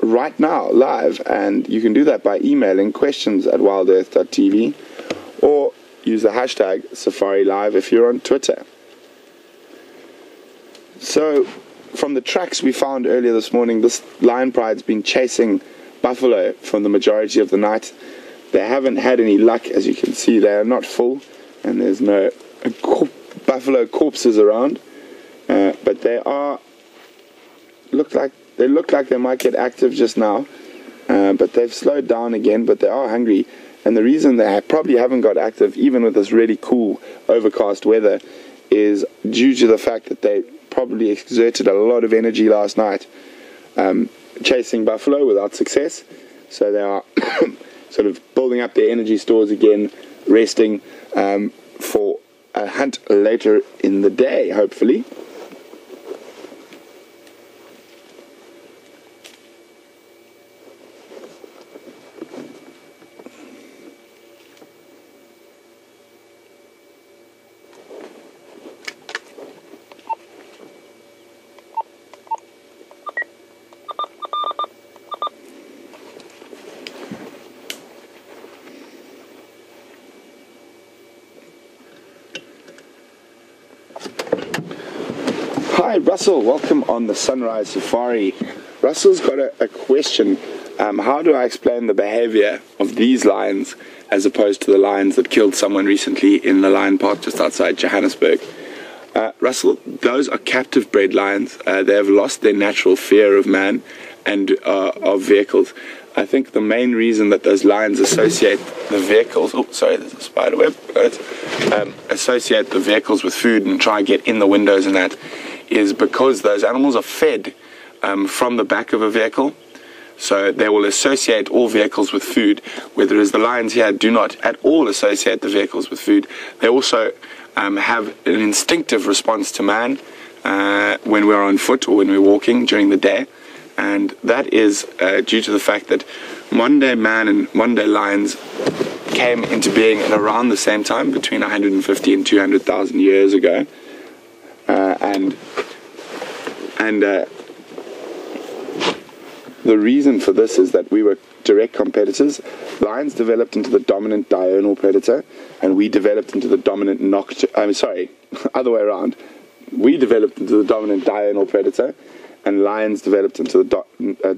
right now, live, and you can do that by emailing questions@wildearth.tv or use the hashtag Safari Live if you're on Twitter. So, from the tracks we found earlier this morning, this lion pride's been chasing buffalo for the majority of the night. They haven't had any luck, as you can see. They are not full, and there's no buffalo corpses around. But they look like they might get active just now. But they've slowed down again. But they are hungry, and the reason they probably haven't got active, even with this really cool overcast weather, is due to the fact that they probably exerted a lot of energy last night chasing buffalo without success. So they are sort of building up their energy stores again, resting for a hunt later in the day, hopefully. Hi Russell, welcome on the Sunrise Safari. Russell's got a question. How do I explain the behavior of these lions as opposed to the lions that killed someone recently in the lion park just outside Johannesburg? Russell, those are captive bred lions. They have lost their natural fear of man and of vehicles. I think the main reason that those lions associate the vehicles, oh sorry, there's a spider web, associate the vehicles with food and try and get in the windows and that, is because those animals are fed from the back of a vehicle. So they will associate all vehicles with food, whereas the lions here do not at all associate the vehicles with food. They also have an instinctive response to man when we're on foot or when we're walking during the day. And that is due to the fact that modern day man and modern day lions came into being at around the same time, between 150 and 200,000 years ago. The reason for this is that we were direct competitors. Lions developed into the dominant diurnal predator, and we developed into the dominant other way around. We developed into the dominant diurnal predator, and lions developed into the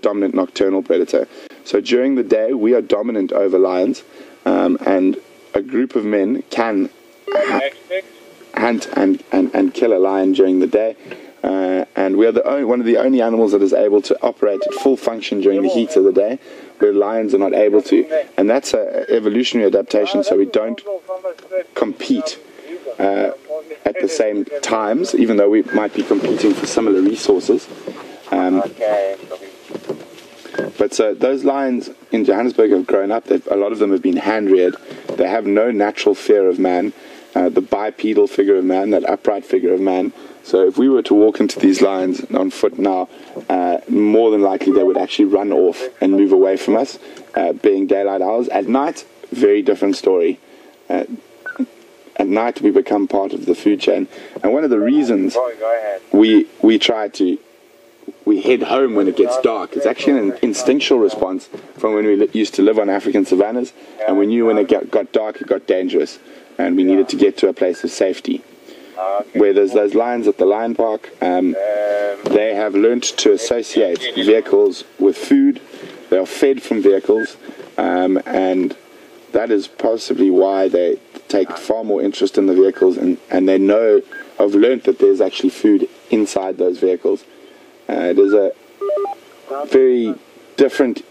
dominant nocturnal predator. So during the day, we are dominant over lions, and a group of men can hunt and kill a lion during the day. And we are one of the only animals that is able to operate at full function during the heat of the day, where lions are not able to. And that's an evolutionary adaptation, so we don't compete at the same times, even though we might be competing for similar resources. But so those lions in Johannesburg have grown up. A lot of them have been hand-reared. They have no natural fear of man, the bipedal figure of man, that upright figure of man. So if we were to walk into these lions on foot now, more than likely they would actually run off and move away from us, being daylight hours. At night, very different story. At night we become part of the food chain. And one of the reasons we try to we head home when it gets dark. It's actually an instinctual response from when we used to live on African savannas, and we knew when it got dark, it got dangerous, and we needed to get to a place of safety. Where there's those lions at the lion park, they have learnt to associate vehicles with food. They are fed from vehicles, and that is possibly why they take far more interest in the vehicles, and they have learnt that there's actually food inside those vehicles. It is a very different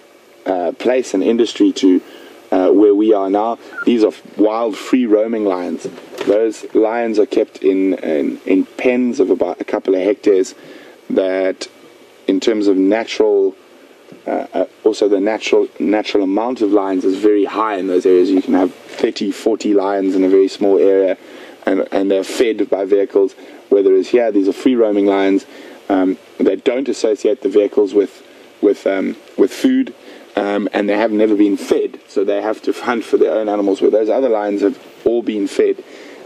place and industry to where we are now. These are wild, free roaming lions. Those lions are kept in pens of about a couple of hectares that, in terms of natural, also the natural amount of lions is very high in those areas. You can have 30, 40 lions in a very small area, and they're fed by vehicles. Whereas here, these are free roaming lions. They don't associate the vehicles with food, and they have never been fed, so they have to hunt for their own animals, where those other lions have all been fed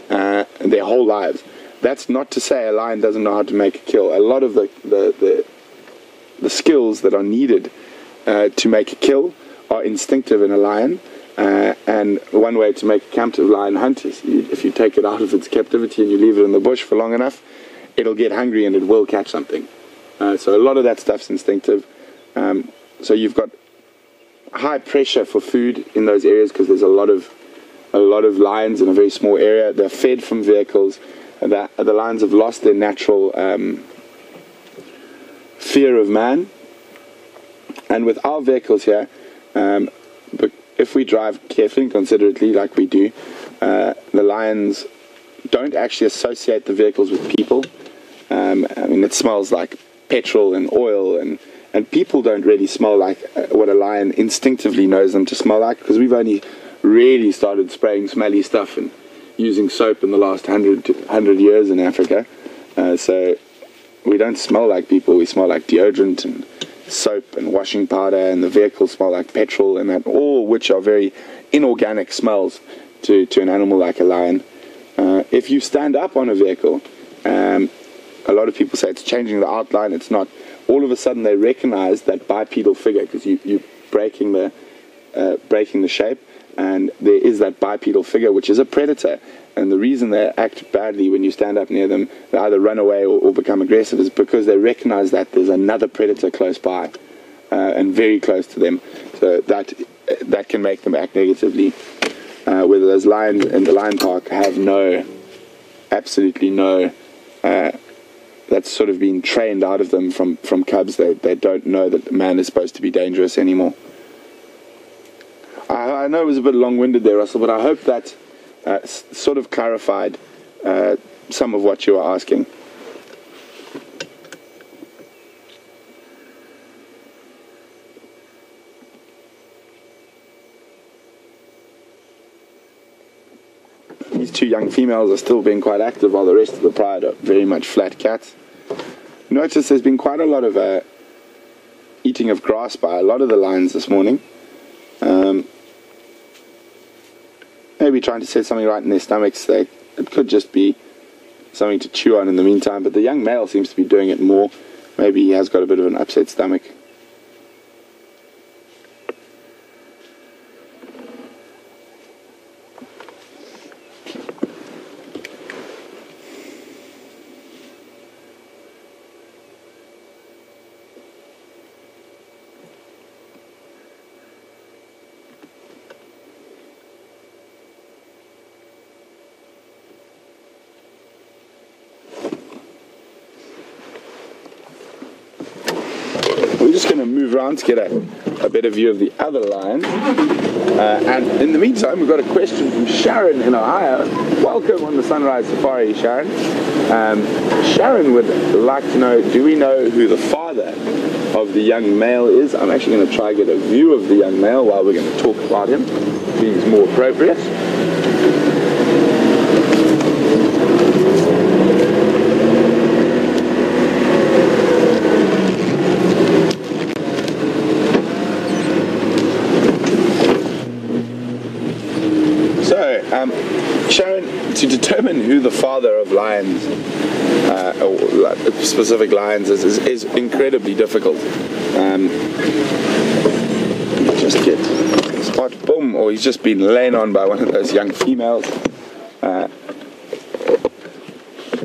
their whole lives. That's not to say a lion doesn't know how to make a kill. A lot of the skills that are needed to make a kill are instinctive in a lion, and one way to make a captive lion hunt is if you take it out of its captivity and you leave it in the bush for long enough, it'll get hungry and it will catch something. So a lot of that stuff's instinctive. So you've got high pressure for food in those areas because there's a lot of lions in a very small area. They're fed from vehicles. The lions have lost their natural fear of man. And with our vehicles here, but if we drive carefully and considerately like we do, the lions don't actually associate the vehicles with people. I mean, it smells like petrol and oil, and people don't really smell like what a lion instinctively knows them to smell like, because we've only really started spraying smelly stuff and using soap in the last 100 years in Africa. So we don't smell like people. We smell like deodorant and soap and washing powder, and the vehicles smell like petrol, and that, all which are very inorganic smells to an animal like a lion. If you stand up on a vehicle, a lot of people say it's changing the outline. It's not. All of a sudden they recognize that bipedal figure, because you're breaking the shape, and there is that bipedal figure, which is a predator. And the reason they act badly when you stand up near them, they either run away or become aggressive, is because they recognize that there's another predator close by, and very close to them. So that can make them act negatively. Whether those lions in the lion park have absolutely no, that's sort of been trained out of them from cubs. They don't know that man is supposed to be dangerous anymore. I know it was a bit long-winded there, Russell, but I hope that sort of clarified some of what you were asking. These two young females are still being quite active, while the rest of the pride are very much flat cats. Notice there's been quite a lot of eating of grass by a lot of the lions this morning. Maybe trying to set something right in their stomachs. It could just be something to chew on in the meantime, but the young male seems to be doing it more. Maybe he has got a bit of an upset stomach. We're just going to move around to get a better view of the other lion. And in the meantime, we've got a question from Sharon in Ohio. Welcome on the Sunrise Safari, Sharon. Sharon would like to know, do we know who the father of the young male is? I'm actually going to try and get a view of the young male while we're going to talk about him. I think it's more appropriate. Sharon, to determine who the father of lions, or specific lions, is incredibly difficult. Just get spot, boom, or he's just been lain on by one of those young females.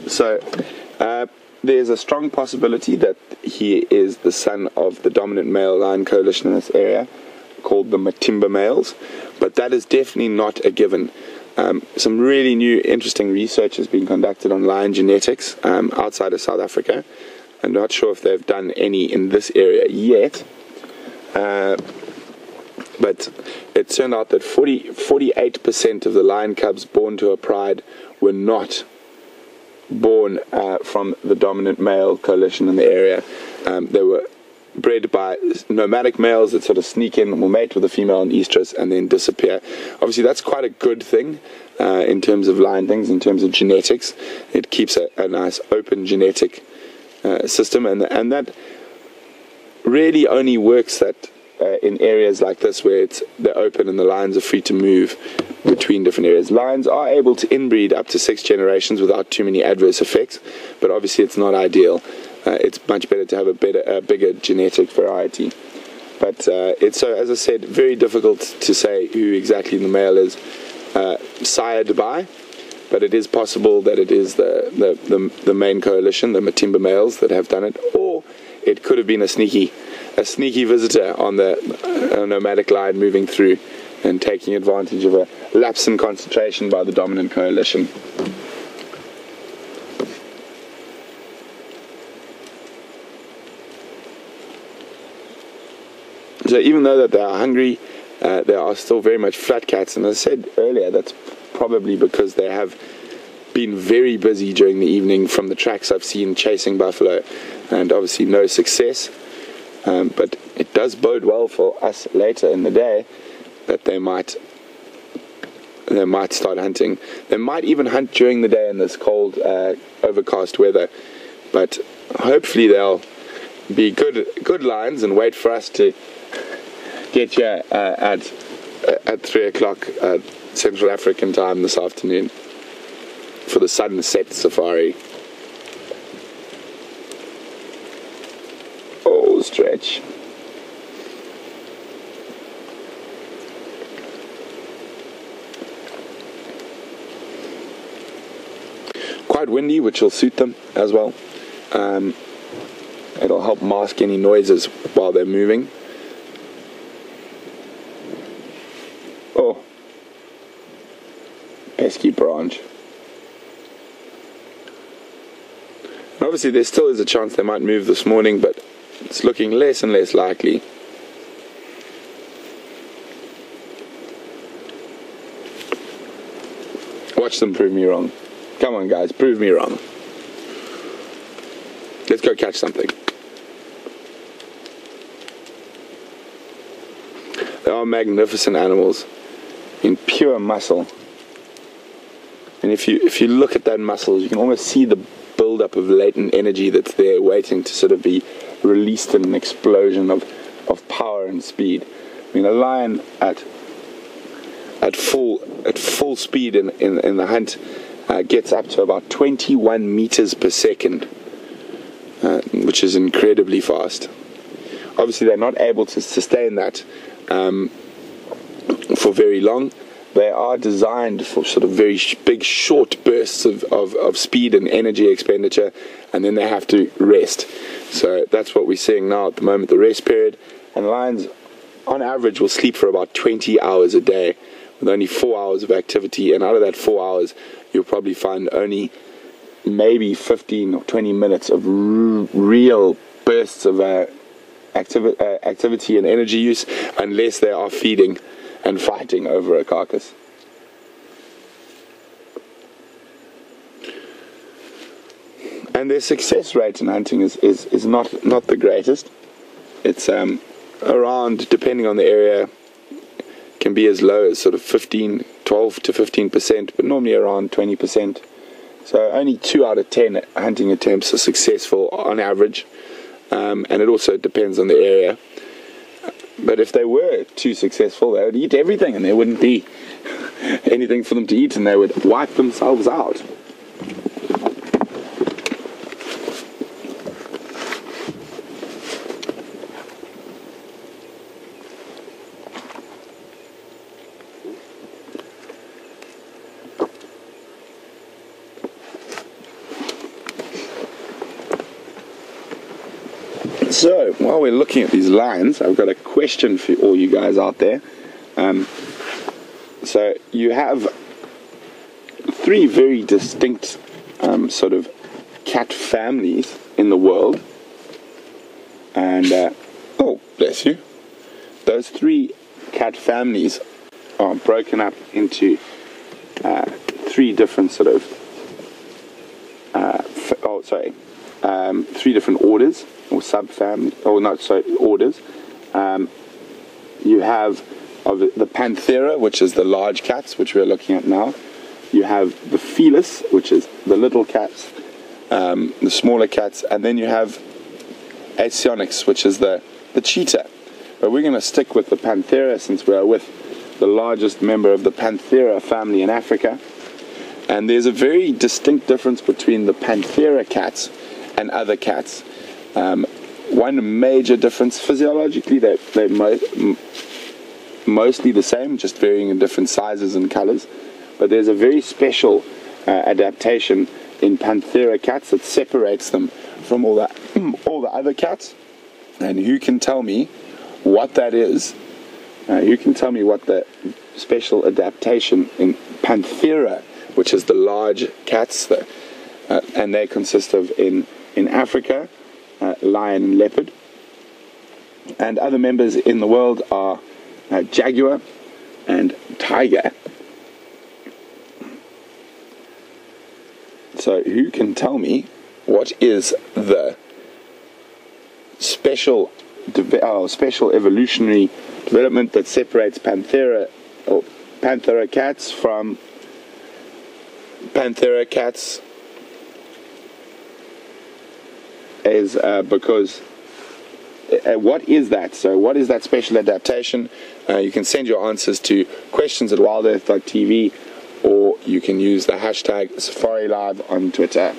So there's a strong possibility that he is the son of the dominant male lion coalition in this area, called the Matimba males, but that is definitely not a given. Some really new, interesting research has been conducted on lion genetics outside of South Africa. I'm not sure if they've done any in this area yet, but it turned out that 48% of the lion cubs born to a pride were not born from the dominant male coalition in the area. They were bred by nomadic males that sort of sneak in, will mate with a female in estrus and then disappear. Obviously that's quite a good thing in terms of lion things, in terms of genetics. It keeps a nice open genetic system, and that really only works that in areas like this where they're open and the lions are free to move between different areas. Lions are able to inbreed up to 6 generations without too many adverse effects, but obviously it's not ideal. It's much better to have a bigger genetic variety. But it's, so as I said, very difficult to say who exactly the male is sired by, but it is possible that it is the main coalition, the Matimba males, that have done it, or it could have been a sneaky visitor on the nomadic lion moving through and taking advantage of a lapse in concentration by the dominant coalition. So even though that they are hungry, they are still very much flat cats, and as I said earlier, that's probably because they have been very busy during the evening from the tracks I've seen chasing buffalo, and obviously no success. But it does bode well for us later in the day that they might start hunting. They might even hunt during the day in this cold, overcast weather. But hopefully they'll be good lions and wait for us to get here at 3 o'clock Central African time this afternoon for the sunset safari. Oh, stretch. Quite windy, which will suit them as well. It'll help mask any noises while they're moving. Oh, pesky branch. And obviously there still is a chance they might move this morning, but it's looking less and less likely. Watch them prove me wrong. Come on guys, prove me wrong. Let's go catch something. They are magnificent animals in pure muscle. And if you look at that muscle, you can almost see the build-up of latent energy that's there waiting to sort of be released in an explosion of power and speed. I mean, a lion at full speed in the hunt gets up to about 21 meters per second, which is incredibly fast. Obviously, they're not able to sustain that for very long. They are designed for sort of very big, short bursts of speed and energy expenditure, and then they have to rest. So that's what we're seeing now at the moment, the rest period. And lions, on average, will sleep for about 20 hours a day, with only 4 hours of activity. And out of that 4 hours, you'll probably find only maybe 15 or 20 minutes of real bursts of activity and energy use, unless they are feeding and fighting over a carcass. And their success rate in hunting is not the greatest. It's around, depending on the area, can be as low as sort of 12 to 15%, but normally around 20%. So only 2 out of 10 hunting attempts are successful on average, and it also depends on the area. But if they were too successful, they would eat everything and there wouldn't be anything for them to eat and they would wipe themselves out. So, while we're looking at these lions, I've got a question for all you guys out there. So, you have three very distinct sort of cat families in the world. And, oh, bless you. Those three cat families are broken up into three different sort of, three different orders. Or subfamily, or not, sorry, orders. You have the Panthera, which is the large cats, which we're looking at now. You have the Felis, which is the little cats, the smaller cats, and then you have Asionyx, which is the cheetah. But we're going to stick with the Panthera since we are with the largest member of the Panthera family in Africa. And there's a very distinct difference between the Panthera cats and other cats. One major difference, physiologically they're mostly the same, just varying in different sizes and colors, but there's a very special adaptation in Panthera cats that separates them from all the other cats. And who can tell me what that is? Who can tell me what the special adaptation in Panthera, which is the large cats, and they consist of in Africa, lion and leopard, and other members in the world are jaguar and tiger. So who can tell me what is the special evolutionary development that separates Panthera cats from Panthera cats? Is because what is that? So what is that special adaptation? You can send your answers to questions@wildearth.tv, or you can use the hashtag Safari Live on Twitter.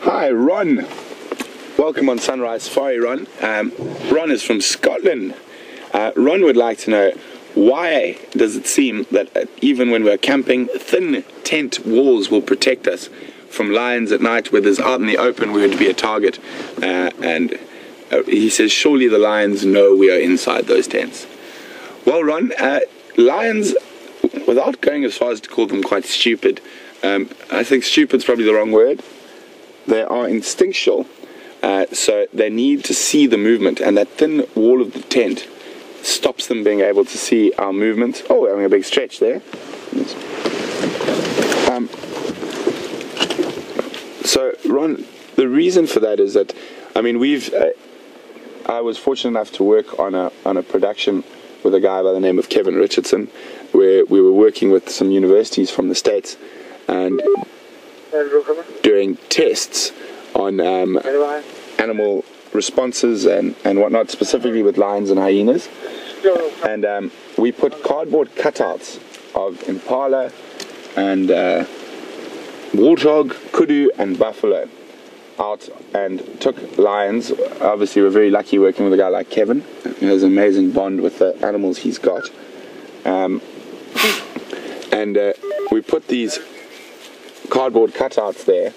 Hi, Ron. Welcome on Sunrise Safari, Ron. Ron is from Scotland. Ron would like to know, why does it seem that even when we're camping, thin tent walls will protect us from lions at night, where there's out in the open we would be a target? And he says, surely the lions know we are inside those tents. Well, Ron, lions, without going as far as to call them quite stupid, I think stupid's probably the wrong word. They are instinctual, so they need to see the movement, and that thin wall of the tent stops them being able to see our movement. Oh, we're having a big stretch there. So, Ron, the reason for that is that, I mean, I was fortunate enough to work on a production with a guy by the name of Kevin Richardson, where we were working with some universities from the States, and doing tests on animal responses and whatnot, specifically with lions and hyenas. And we put cardboard cutouts of impala and warthog, kudu and buffalo out and took lions. Obviously, we're very lucky working with a guy like Kevin. He has an amazing bond with the animals he's got. And we put these cardboard cutouts there,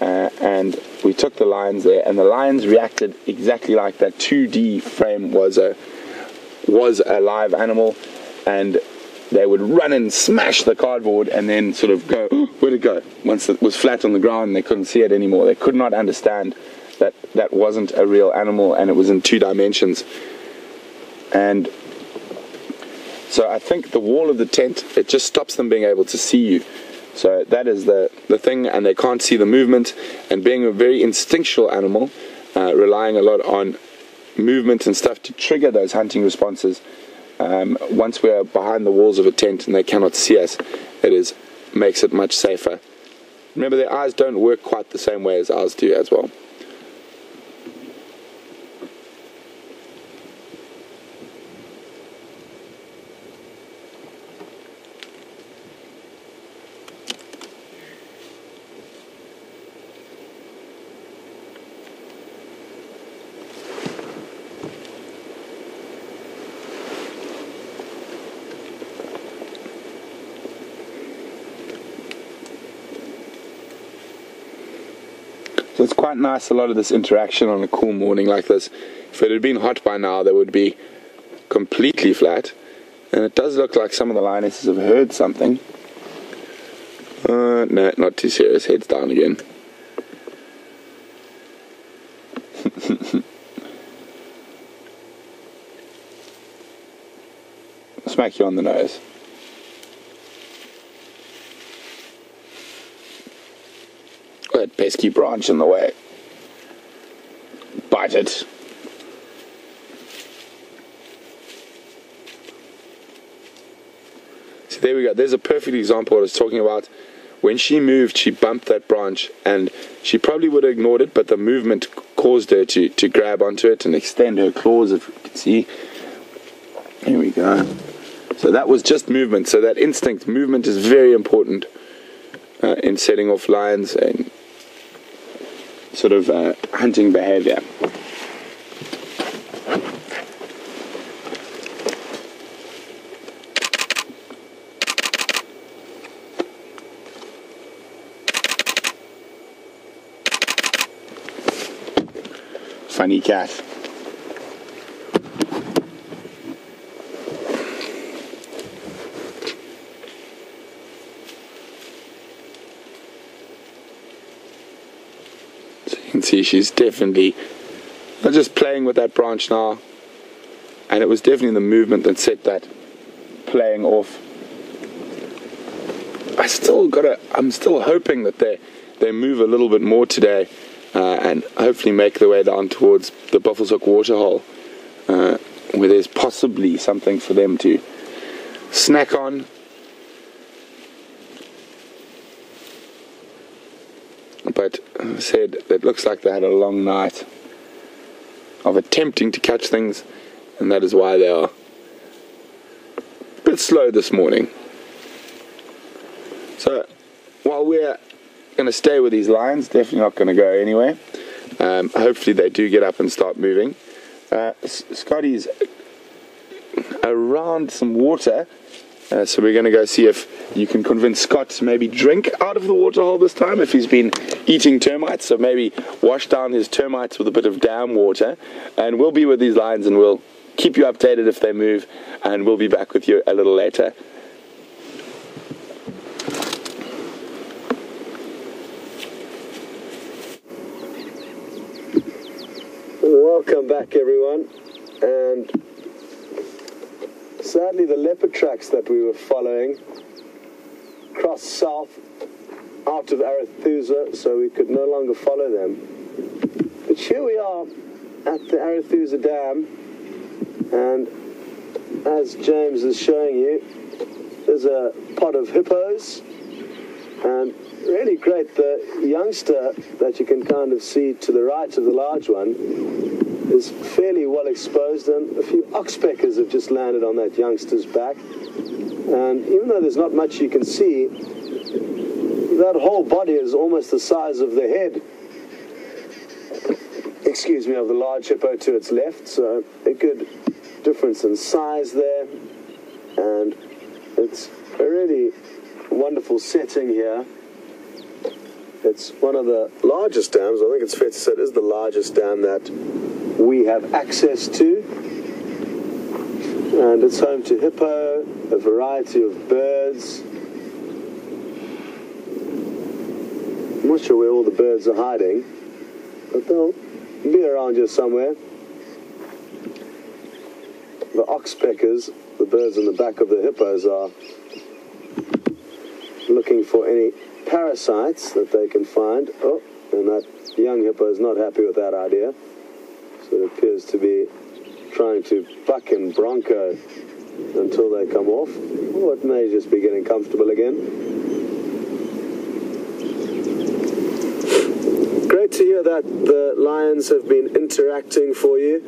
and we took the lions there, and the lions reacted exactly like that 2D frame was a live animal, and they would run and smash the cardboard and then sort of go, oh, where'd it go? Once it was flat on the ground, they couldn't see it anymore. They could not understand that that wasn't a real animal and it was in 2 dimensions. And so I think the wall of the tent, it just stops them being able to see you. So that is the thing, and they can't see the movement. And being a very instinctual animal, relying a lot on movement and stuff to trigger those hunting responses, once we are behind the walls of a tent and they cannot see us, makes it much safer. Remember, their eyes don't work quite the same way as ours do as well. So it's quite nice, a lot of this interaction on a cool morning like this. If it had been hot by now, they would be completely flat. And it does look like some of the lionesses have heard something. No, not too serious. Heads down again. Smack you on the nose. That pesky branch in the way. Bite it. So there we go. There's a perfect example of what I was talking about. When she moved, she bumped that branch, and she probably would have ignored it, but the movement caused her to grab onto it and extend her claws, if you can see. Here we go. So that was just movement. So that instinct, movement, is very important in setting off lions and sort of hunting behavior. Funny cat. Can see she's definitely not just playing with that branch now, and it was definitely the movement that set that playing off. I'm still hoping that they move a little bit more today, and hopefully make their way down towards the Buffelshoek waterhole, where there's possibly something for them to snack on. But as I said, it looks like they had a long night of attempting to catch things, and that is why they are a bit slow this morning. So while we're going to stay with these lions, definitely not going to go anywhere. Hopefully they do get up and start moving. Scotty's around some water, so we're going to go see if you can convince Scott to maybe drink out of the waterhole this time, if he's been eating termites. So maybe wash down his termites with a bit of dam water, and we'll be with these lions and we'll keep you updated if they move, and we'll be back with you a little later. Welcome back, everyone. And sadly, the leopard tracks that we were following crossed south out of Arathusa, so we could no longer follow them. But here we are at the Arathusa Dam, and as James is showing you, there's a pod of hippos, and really great, the youngster that you can kind of see to the right of the large one is fairly well exposed, and a few oxpeckers have just landed on that youngster's back. And even though there's not much you can see, that whole body is almost the size of the head excuse me, of the large hippo to its left, so a good difference in size there, and it's a really wonderful setting here. It's one of the largest dams, I think it's fair to say it is the largest dam that we have access to, and it's home to hippo, a variety of birds. I'm not sure where all the birds are hiding, but they'll be around here somewhere. The oxpeckers, the birds in the back of the hippos, are looking for any parasites that they can find. Oh, and that young hippo is not happy with that idea, so it appears to be trying to buck and bronco until they come off, or it may just be getting comfortable again. Great to hear that the lions have been interacting for you,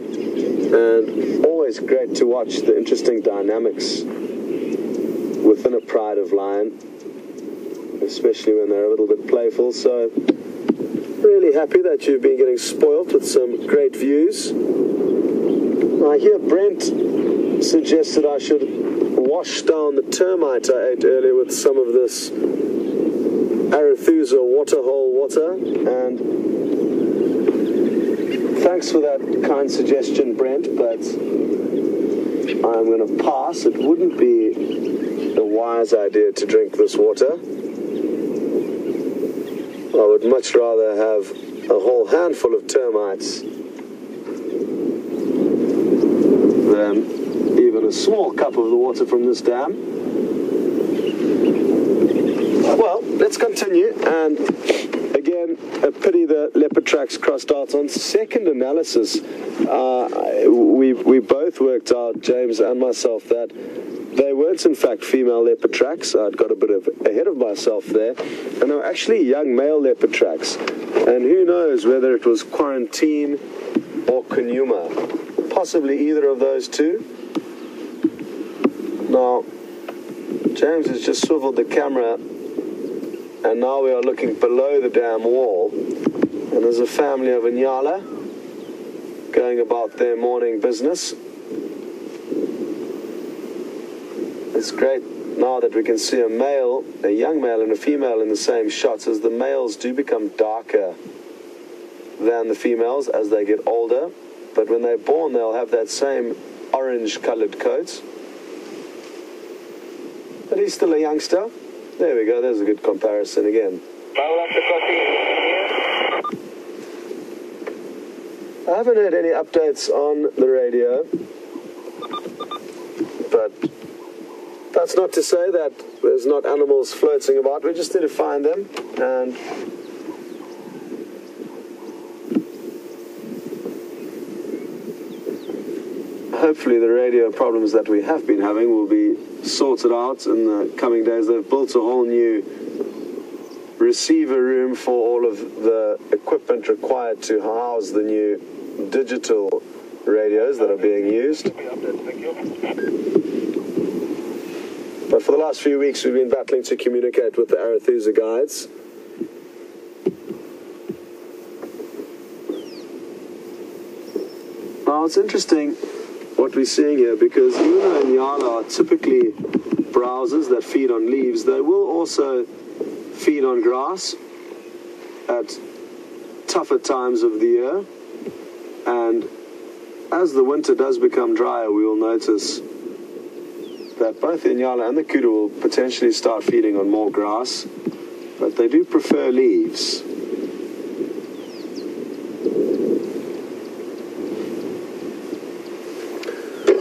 and always great to watch the interesting dynamics within a pride of lion, especially when they're a little bit playful. So really happy that you've been getting spoilt with some great views. I hear Brent suggested I should wash down the termite I ate earlier with some of this Arathusa waterhole water, and thanks for that kind suggestion, Brent, but I'm going to pass. It wouldn't be a wise idea to drink this water. I would much rather have a whole handful of termites than even a small cup of the water from this dam. Well, let's continue, and again, a pity the leopard tracks crossed out. On second analysis, we both worked out, James and myself, that they weren't in fact female leopard tracks. I'd got a bit ahead of myself there, and they were actually young male leopard tracks, and who knows whether it was quarantine or Nkuhuma, possibly either of those two. Now, James has just swiveled the camera, and now we are looking below the dam wall, and there's a family of Inyala going about their morning business. It's great now that we can see a male, a young male and a female in the same shots, as the males do become darker than the females as they get older, but when they're born they'll have that same orange colored coat. But he's still a youngster. There we go, there's a good comparison again. I haven't heard any updates on the radio, but that's not to say that there's not animals floating about. We just need to find them, and hopefully the radio problems that we have been having will be sorted out in the coming days. They've built a whole new receiver room for all of the equipment required to house the new digital radios that are being used. But for the last few weeks we've been battling to communicate with the Arathusa guides. Now it's interesting what we're seeing here, because even though Inyala are typically browsers that feed on leaves, they will also feed on grass at tougher times of the year, and as the winter does become drier we will notice that both the Inyala and the kudu will potentially start feeding on more grass, but they do prefer leaves.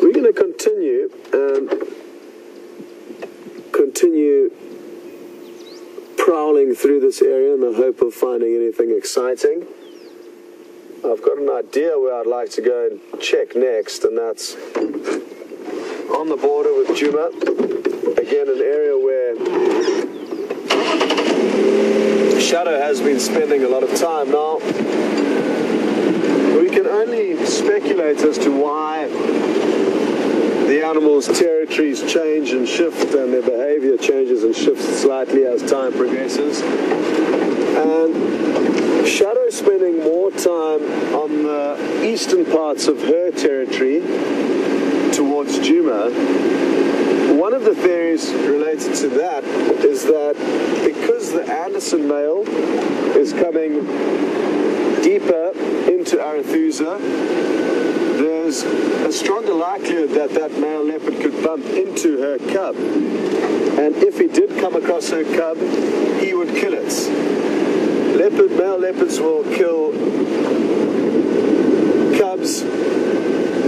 We're going to continue and continue prowling through this area in the hope of finding anything exciting. I've got an idea where I'd like to go and check next, and that's on the border with Juma. Again, an area where Shadow has been spending a lot of time. Now, we can only speculate as to why the animals' territories change and shift, and their behavior changes and shifts slightly as time progresses. And Shadow spending more time on the eastern parts of her territory towards Juma. One of the theories related to that is that because the Anderson male is coming deeper into Arathusa, there's a stronger likelihood that that male leopard could bump into her cub. And if he did come across her cub, he would kill it. Male leopards will kill cubs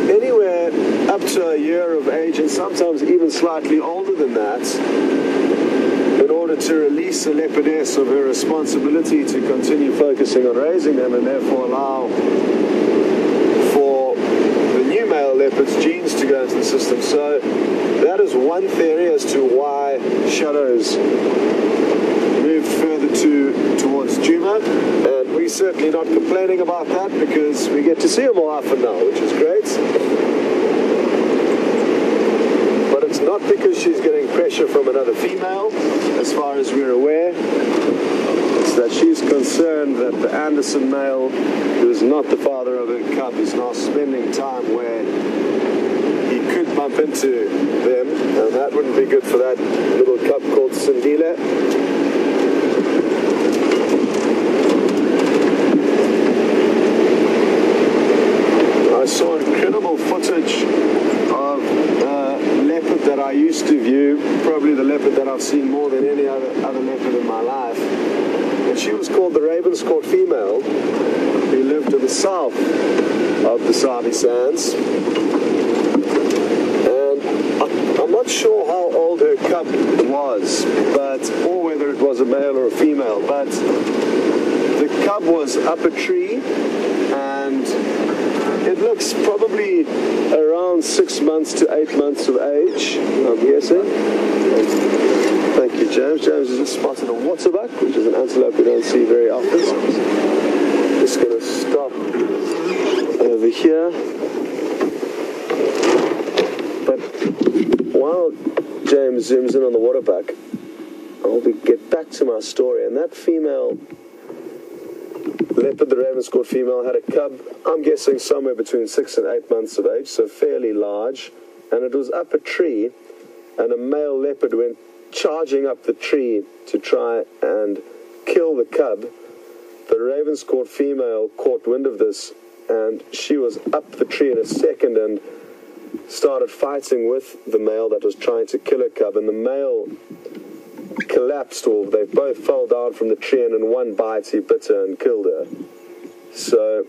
anywhere up to a year of age, and sometimes even slightly older than that, in order to release a leopardess of her responsibility to continue focusing on raising them, and therefore allow for the new male leopard's genes to go into the system. So that is one theory as to why shadows moved further towards Juma, and we're certainly not complaining about that because we get to see her more often now, which is great. But it's not because she's getting pressure from another female, as far as we're aware. It's that she's concerned that the Anderson male, who is not the father of her cub, is now spending time where he could bump into them, and that wouldn't be good for that little cub called Sindila. I saw incredible footage of a leopard that I used to view, probably the leopard that I've seen more than any other leopard in my life. And she was called the Ravenscourt female, who lived to the south of the Sabi Sands. And I'm not sure how old her cub was, or whether it was a male or a female, but the cub was up a tree, and it looks probably around 6 months to 8 months of age, I'm guessing. Thank you, James. James has just spotted a Waterbuck, which is an antelope we don't see very often. Just going to stop over here. But while James zooms in on the Waterbuck, I'll get back to my story. And that female leopard, the Ravenscourt female, had a cub, I'm guessing somewhere between 6 and 8 months of age, so fairly large, and it was up a tree, and a male leopard went charging up the tree to try and kill the cub. The Ravenscourt female caught wind of this, and she was up the tree in a second and started fighting with the male that was trying to kill her cub, and the male collapsed, or they both fell down from the tree, and in one bite he bit her and killed her. So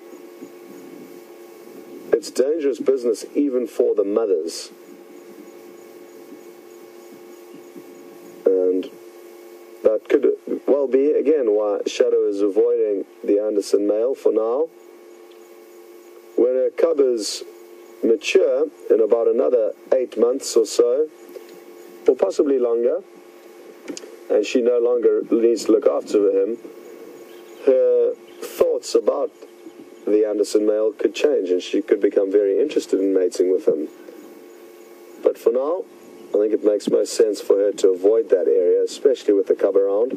it's dangerous business even for the mothers. And that could well be, again, why Shadow is avoiding the Anderson male for now. When her cub is mature, in about another 8 months or so, or possibly longer, and she no longer needs to look after him, her thoughts about the Anderson male could change, and she could become very interested in mating with him. But for now, I think it makes most sense for her to avoid that area, especially with the cub around.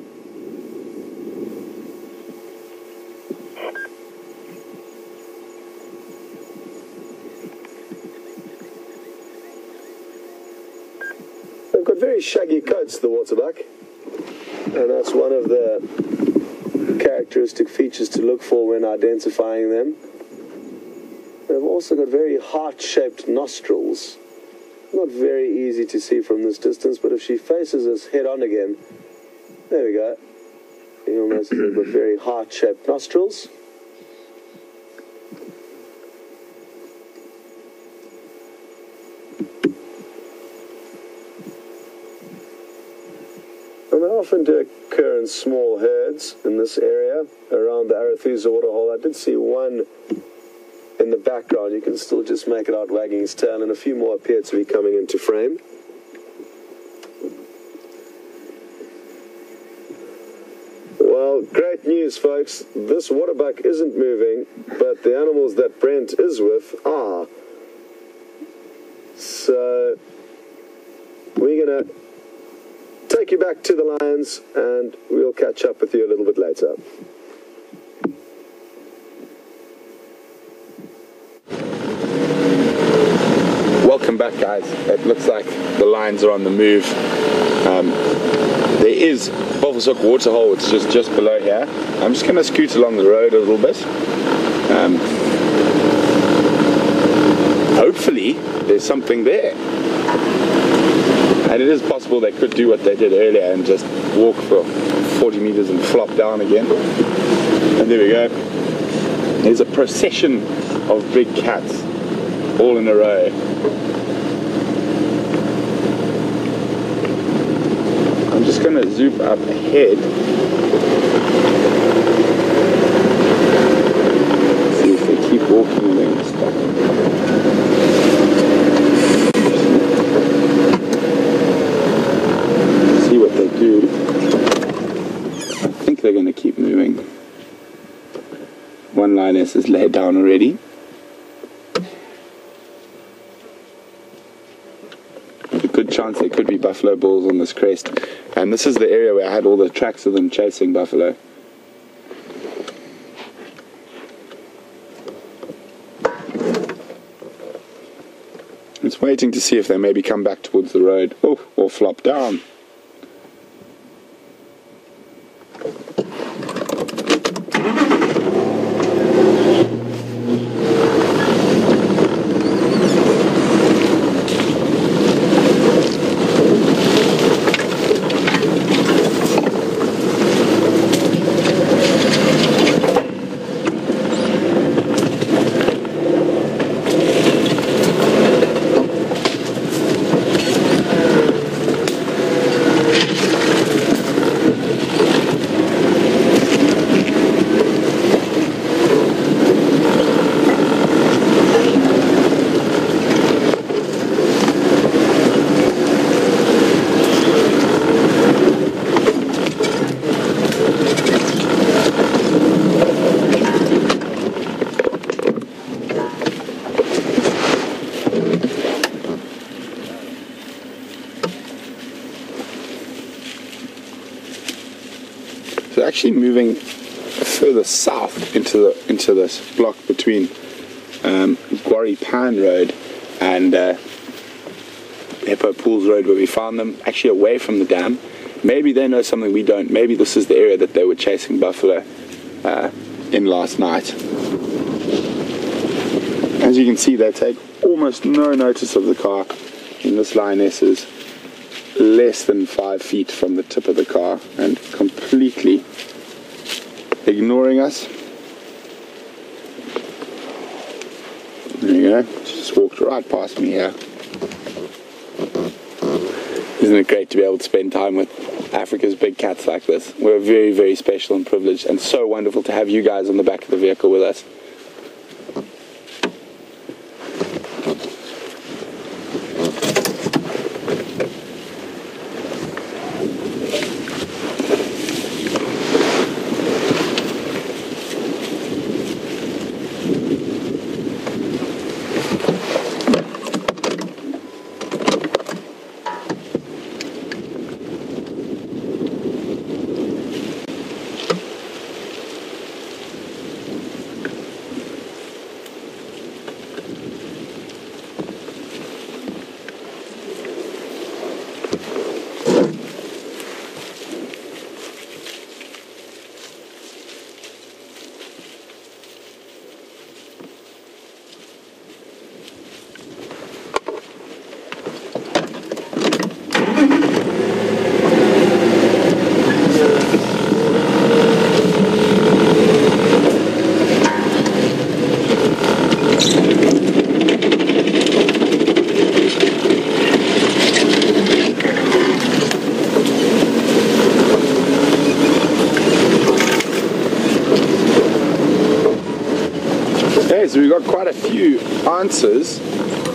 They've got very shaggy coats, the Waterbuck, and that's one of the characteristic features to look for when identifying them. They've also got very heart-shaped nostrils. Not very easy to see from this distance, but if she faces us head-on again, there we go. You'll notice they've got very heart-shaped nostrils. And they often do occur in small herds in this area around the Arathusa waterhole. I did see one in the background. You can still just make it out wagging his tail, and a few more appear to be coming into frame. Well, great news, folks. This Waterbuck isn't moving, but the animals that Brent is with are. So we're going to take you back to the lions, and we'll catch up with you a little bit later. Alright guys, it looks like the lines are on the move. There is Waterbuck waterhole, it's just below here. I'm just going to scoot along the road a little bit. Hopefully there's something there. And it is possible they could do what they did earlier and just walk for 40 meters and flop down again. And there we go. There's a procession of big cats all in a row. I'm just going to zoom up ahead. See if they keep walking and then stop. See what they do. I think they're going to keep moving. One lioness is laid down already. There's a good chance there could be buffalo bulls on this crest. And this is the area where I had all the tracks of them chasing buffalo. It's waiting to see if they maybe come back towards the road. Oh, or flop down. So actually moving further south into this block between Quarry Pan Road and Hippo Pools Road where we found them, actually away from the dam. Maybe they know something we don't. Maybe this is the area that they were chasing buffalo in last night. As you can see, they take almost no notice of the car, and this lioness is less than 5 feet from the tip of the car and completely ignoring us. There you go, just walked right past me here. Isn't it great to be able to spend time with Africa's big cats like this? We're very, very special and privileged, and so wonderful to have you guys on the back of the vehicle with us. So we got quite a few answers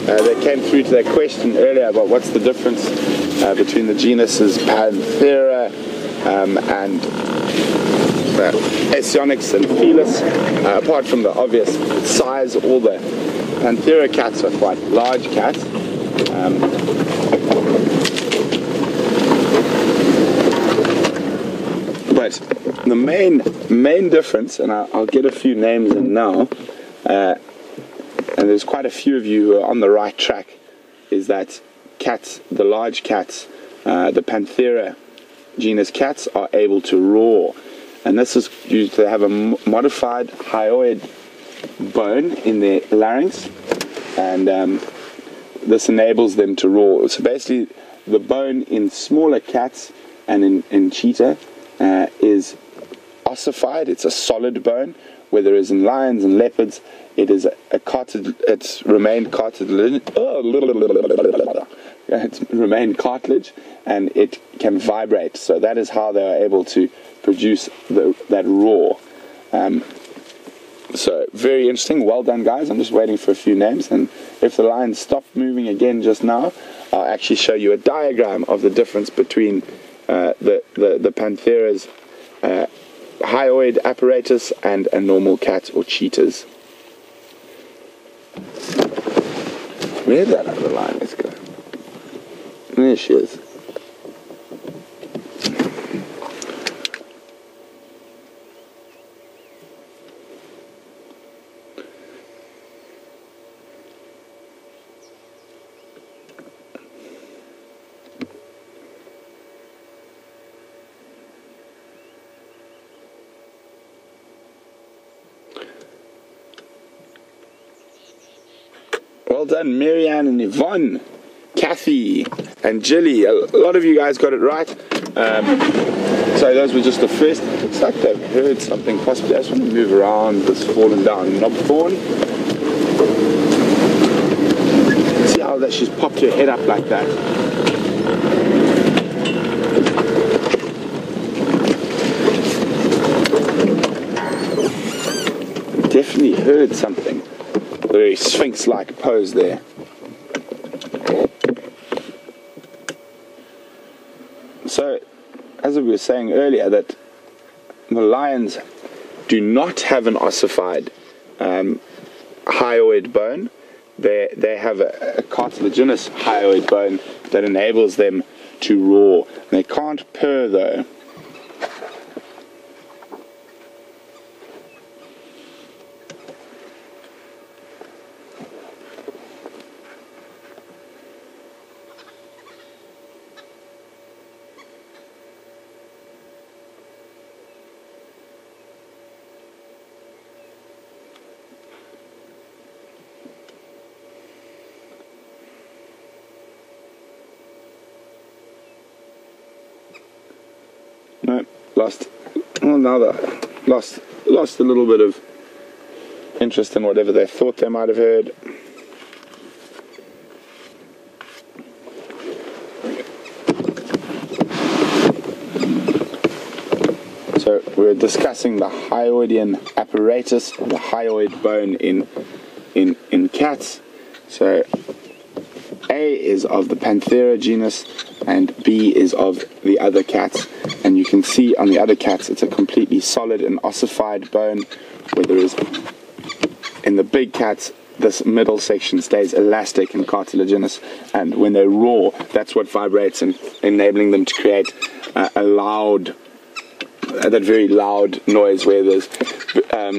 that came through to that question earlier about what's the difference between the genuses Panthera and Asionyx and Felis. Apart from the obvious size, all the Panthera cats are quite large cats. But the main difference, and I'll get a few names in now, and there's quite a few of you who are on the right track is that cats, the large cats, the Panthera genus cats, are able to roar. And this is due to have a modified hyoid bone in their larynx, and this enables them to roar. So basically, the bone in smaller cats and in cheetah is ossified. It's a solid bone, whereas in lions and leopards, it is it's remained cartilage. It's remained cartilage, and it can vibrate. So that is how they are able to produce that roar. So very interesting. Well done, guys. I'm just waiting for a few names, and if the lions stop moving again just now, I'll actually show you a diagram of the difference between the Panthera's hyoid apparatus and a normal cat or cheetah's. Where's that other lion? Let's go. There she is. Well done, Marianne and Yvonne, Kathy and Jilly. A lot of you guys got it right. So those were just the first. Looks like they've heard something possibly. I just want to move around this fallen down knobthorn. See how that she's popped her head up like that. Definitely heard something. Very sphinx-like pose there. So, as we were saying earlier, that the lions do not have an ossified hyoid bone. They have a cartilaginous hyoid bone that enables them to roar. They can't purr though. No, lost a little bit of interest in whatever they thought they might have heard. So we're discussing the hyoidian apparatus, the hyoid bone in cats. So A is of the Panthera genus and B is of the other cats, and you can see on the other cats it's a completely solid and ossified bone, where there is in the big cats this middle section stays elastic and cartilaginous, and when they roar, that's what vibrates and enabling them to create a loud, that very loud noise, where there's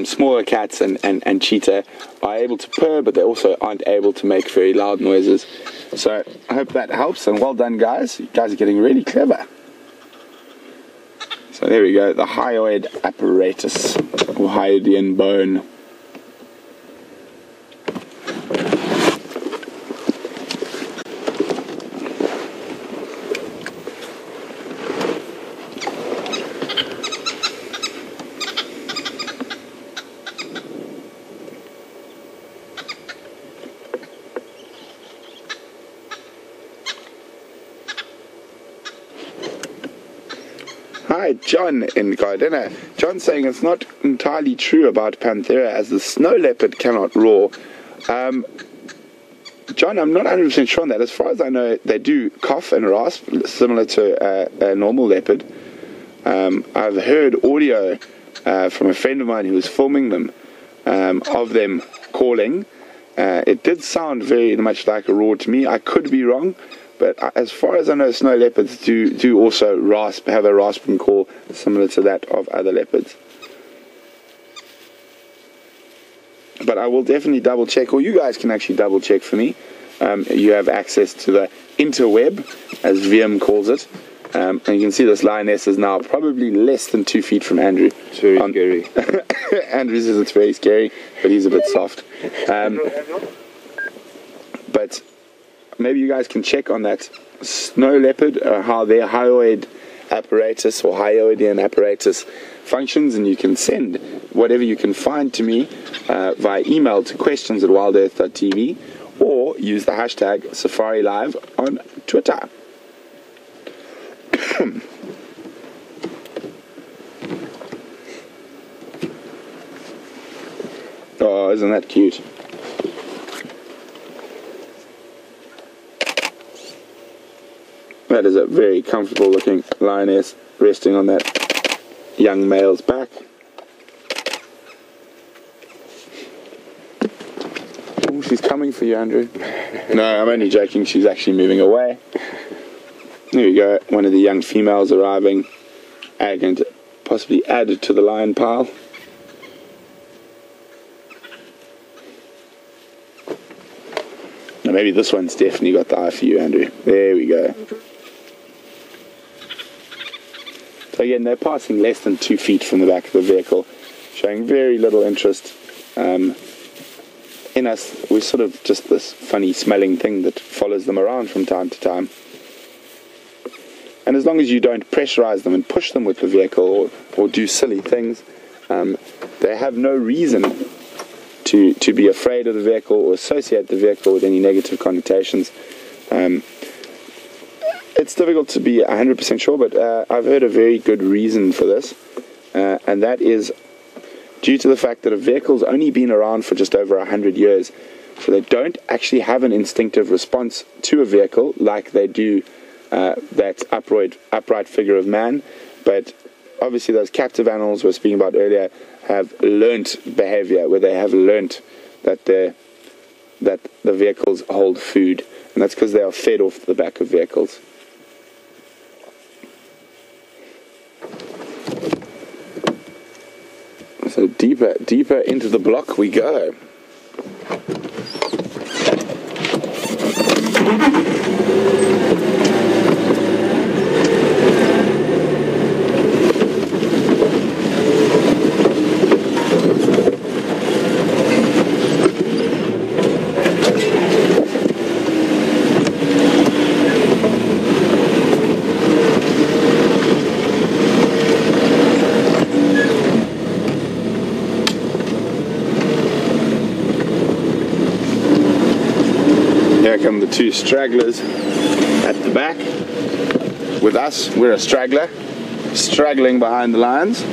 smaller cats and cheetah are able to purr, but they also aren't able to make very loud noises. So I hope that helps, and well done, guys. You guys are getting really clever. So there we go, the hyoid apparatus, or hyoidian bone. Hi, John in Gardena. John's saying it's not entirely true about Panthera, as the snow leopard cannot roar. John, I'm not 100% sure on that. As far as I know, they do cough and rasp, similar to a normal leopard. I've heard audio from a friend of mine who was filming them, of them calling. It did sound very much like a roar to me. I could be wrong. But as far as I know, snow leopards do also have a rasping call similar to that of other leopards. But I will definitely double check, or you guys can actually double check for me. you have access to the interweb, as VM calls it. And you can see this lioness is now probably less than 2 feet from Andrew. It's very scary. Andrew says it's very scary, but he's a bit soft. But maybe you guys can check on that snow leopard, how their hyoid apparatus or hyoidian apparatus functions, and you can send whatever you can find to me via email to questions@wildearth.tv, or use the hashtag Safari Live on Twitter. Oh, isn't that cute? That is a very comfortable looking lioness resting on that young male's back. Oh, she's coming for you, Andrew. No, I'm only joking. She's actually moving away. There we go. One of the young females arriving. Going to possibly add it to the lion pile. Now maybe this one's definitely got the eye for you, Andrew. There we go. So again, they're passing less than 2 feet from the back of the vehicle, showing very little interest in us. We're sort of just this funny smelling thing that follows them around from time to time. And as long as you don't pressurize them and push them with the vehicle or do silly things, they have no reason to be afraid of the vehicle or associate the vehicle with any negative connotations. It's difficult to be 100% sure, but I've heard a very good reason for this, and that is due to the fact that a vehicle's only been around for just over 100 years, so they don't actually have an instinctive response to a vehicle like they do that upright figure of man. But obviously those captive animals we were speaking about earlier have learnt behavior, where they have learnt that the vehicles hold food, and that's because they are fed off the back of vehicles. So deeper into the block we go. Here come the two stragglers at the back. With us, we're a straggler, straggling behind the lions.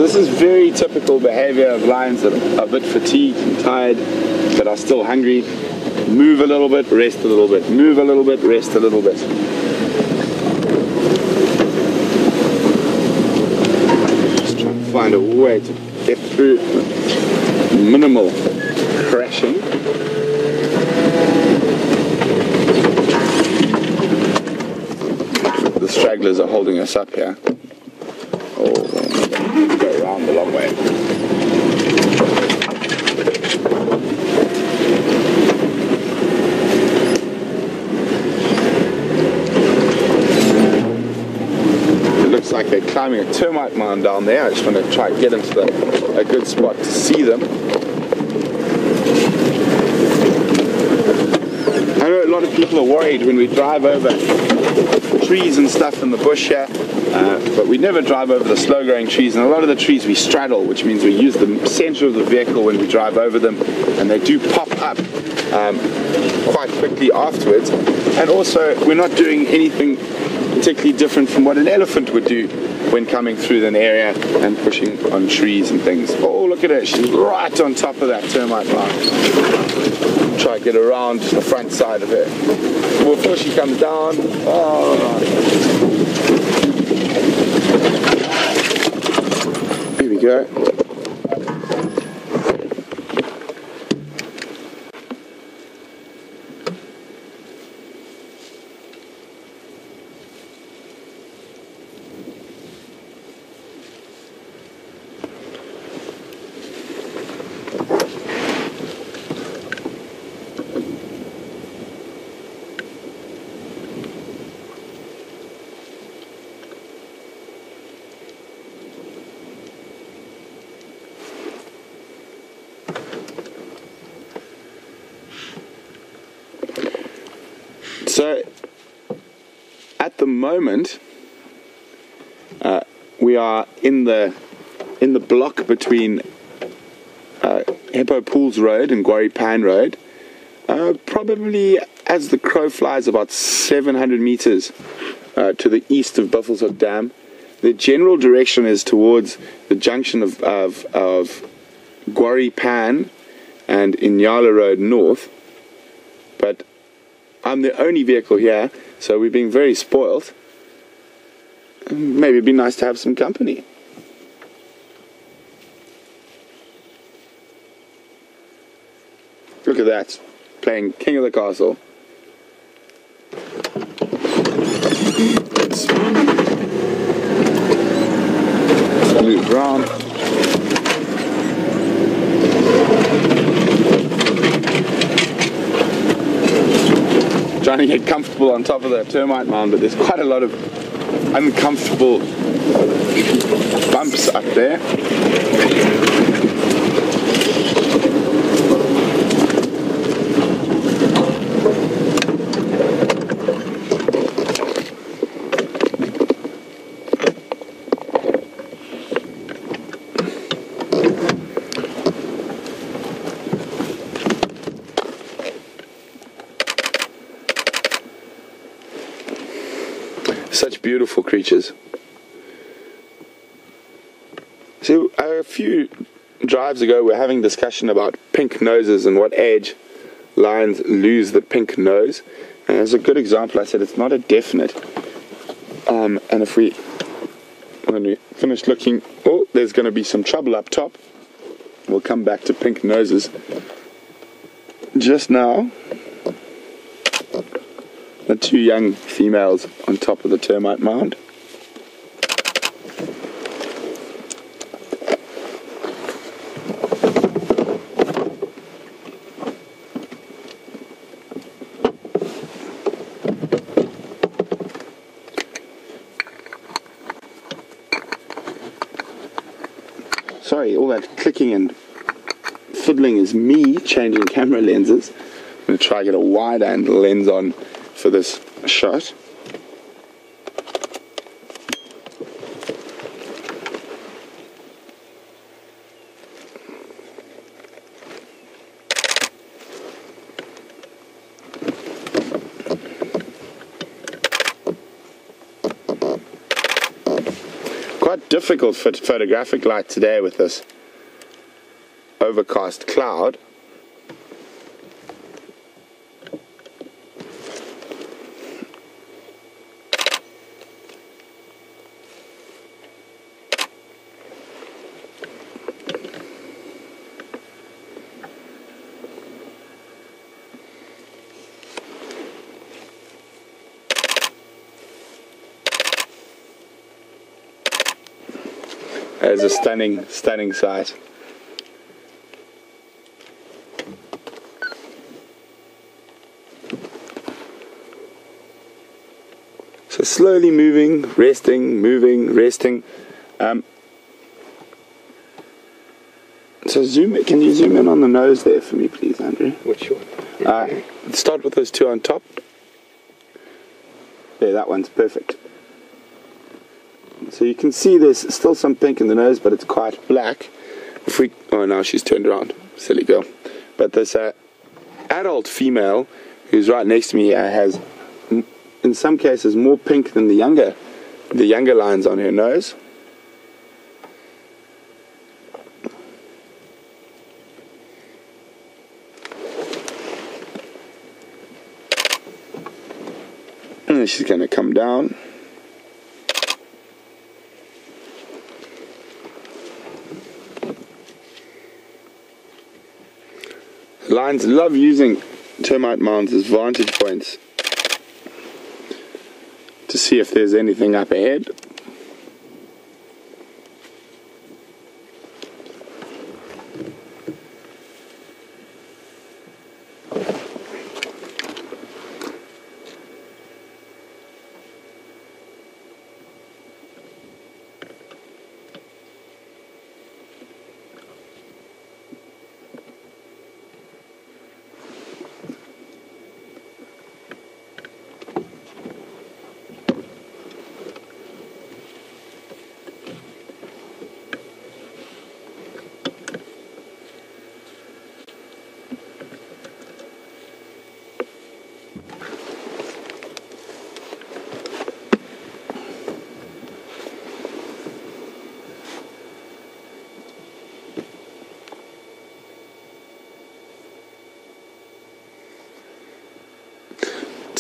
This is very typical behavior of lions that are a bit fatigued and tired, but are still hungry. Move a little bit, rest a little bit. Move a little bit, rest a little bit. Just trying to find a way to get through minimal crashing. The stragglers are holding us up here. Oh, go around the long way. It looks like they're climbing a termite mound down there. I just want to try and get into a good spot to see them. I know a lot of people are worried when we drive over trees and stuff in the bush here, but we never drive over the slow-growing trees, and a lot of the trees we straddle, which means we use the center of the vehicle when we drive over them, and they do pop up quite quickly afterwards. And also, we're not doing anything particularly different from what an elephant would do when coming through an area and pushing on trees and things. Oh, look at her, she's right on top of that termite mound. Try to get around the front side of her before she comes down. Oh. Here we go. So at the moment, we are in the block between Hippo Pools Road and Quarry Pan Road. Probably as the crow flies about 700 meters to the east of Buffelshoek Dam. The general direction is towards the junction of Quarry Pan and Inyala Road North. But I'm the only vehicle here, so we're being very spoilt. Maybe it'd be nice to have some company. Look at that, playing King of the Castle. Let's move around. Trying to get comfortable on top of the termite mound, but there's quite a lot of uncomfortable bumps up there. Such beautiful creatures. So a few drives ago we were having discussion about pink noses and what age lions lose the pink nose. And as a good example, I said it's not a definite. And when we finish looking, oh, there's going to be some trouble up top. We'll come back to pink noses. Just now, the two young females on top of the termite mound. Sorry, all that clicking and fiddling is me changing camera lenses. I'm going to try to get a wide angle lens on for this shot. Quite difficult for photographic light today with this overcast cloud. There's a stunning sight. So slowly moving, resting, moving, resting. So can you zoom in on the nose there for me, please, Andrew? Which one? Start with those two on top. There, that one's perfect. So you can see there's still some pink in the nose, but it's quite black. Oh, now she's turned around. Silly girl. But this adult female who's right next to me has, in some cases, more pink than the younger lines on her nose. And then she's going to come down. Lions love using termite mounds as vantage points to see if there's anything up ahead.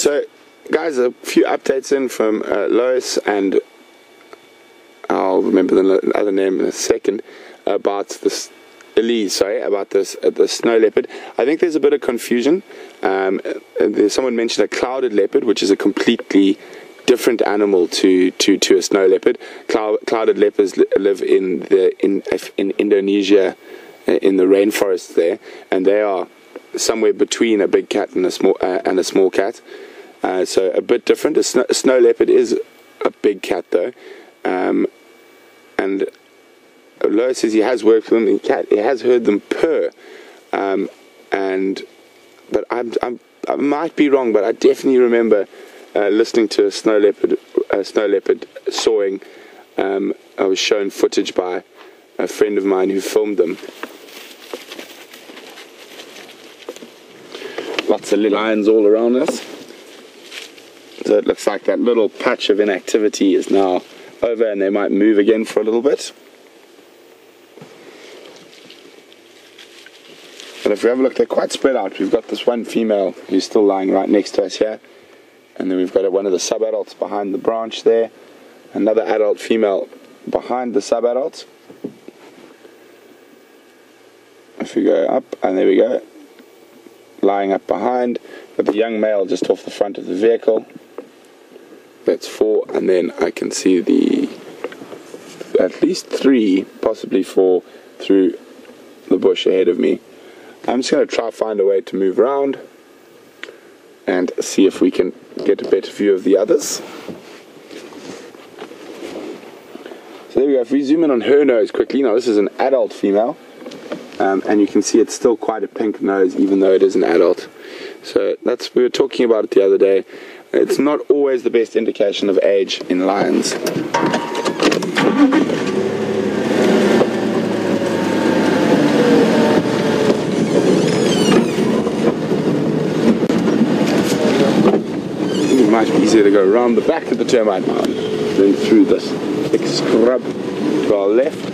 So, guys, a few updates in from Lois, and I'll remember the other name in a second, about this Elise, about this the snow leopard. I think there's a bit of confusion. Someone mentioned a clouded leopard, which is a completely different animal to a snow leopard. Clouded leopards live in Indonesia, in the rainforest there, and they are somewhere between a big cat and a small cat. So a bit different. A snow leopard is a big cat though, and Lois says he has worked with them. He has heard them purr, but I might be wrong, but I definitely remember listening to a snow leopard sawing. I was shown footage by a friend of mine who filmed them. Lots of little lions all around us. So it looks like that little patch of inactivity is now over, and they might move again for a little bit. But if we have a look, they're quite spread out. We've got this one female who's still lying right next to us here, and then we've got one of the sub-adults behind the branch there, another adult female behind the sub-adults. If we go up, and there we go, lying up behind, but the young male just off the front of the vehicle. That's 4, and then I can see at least 3, possibly 4, through the bush ahead of me. I'm just going to try to find a way to move around and see if we can get a better view of the others. So there we go. If we zoom in on her nose quickly, now this is an adult female, and you can see it's still quite a pink nose even though it is an adult. So we were talking about it the other day. It's not always the best indication of age in lions. It might be easier to go around the back of the termite mound than through this thick scrub to our left.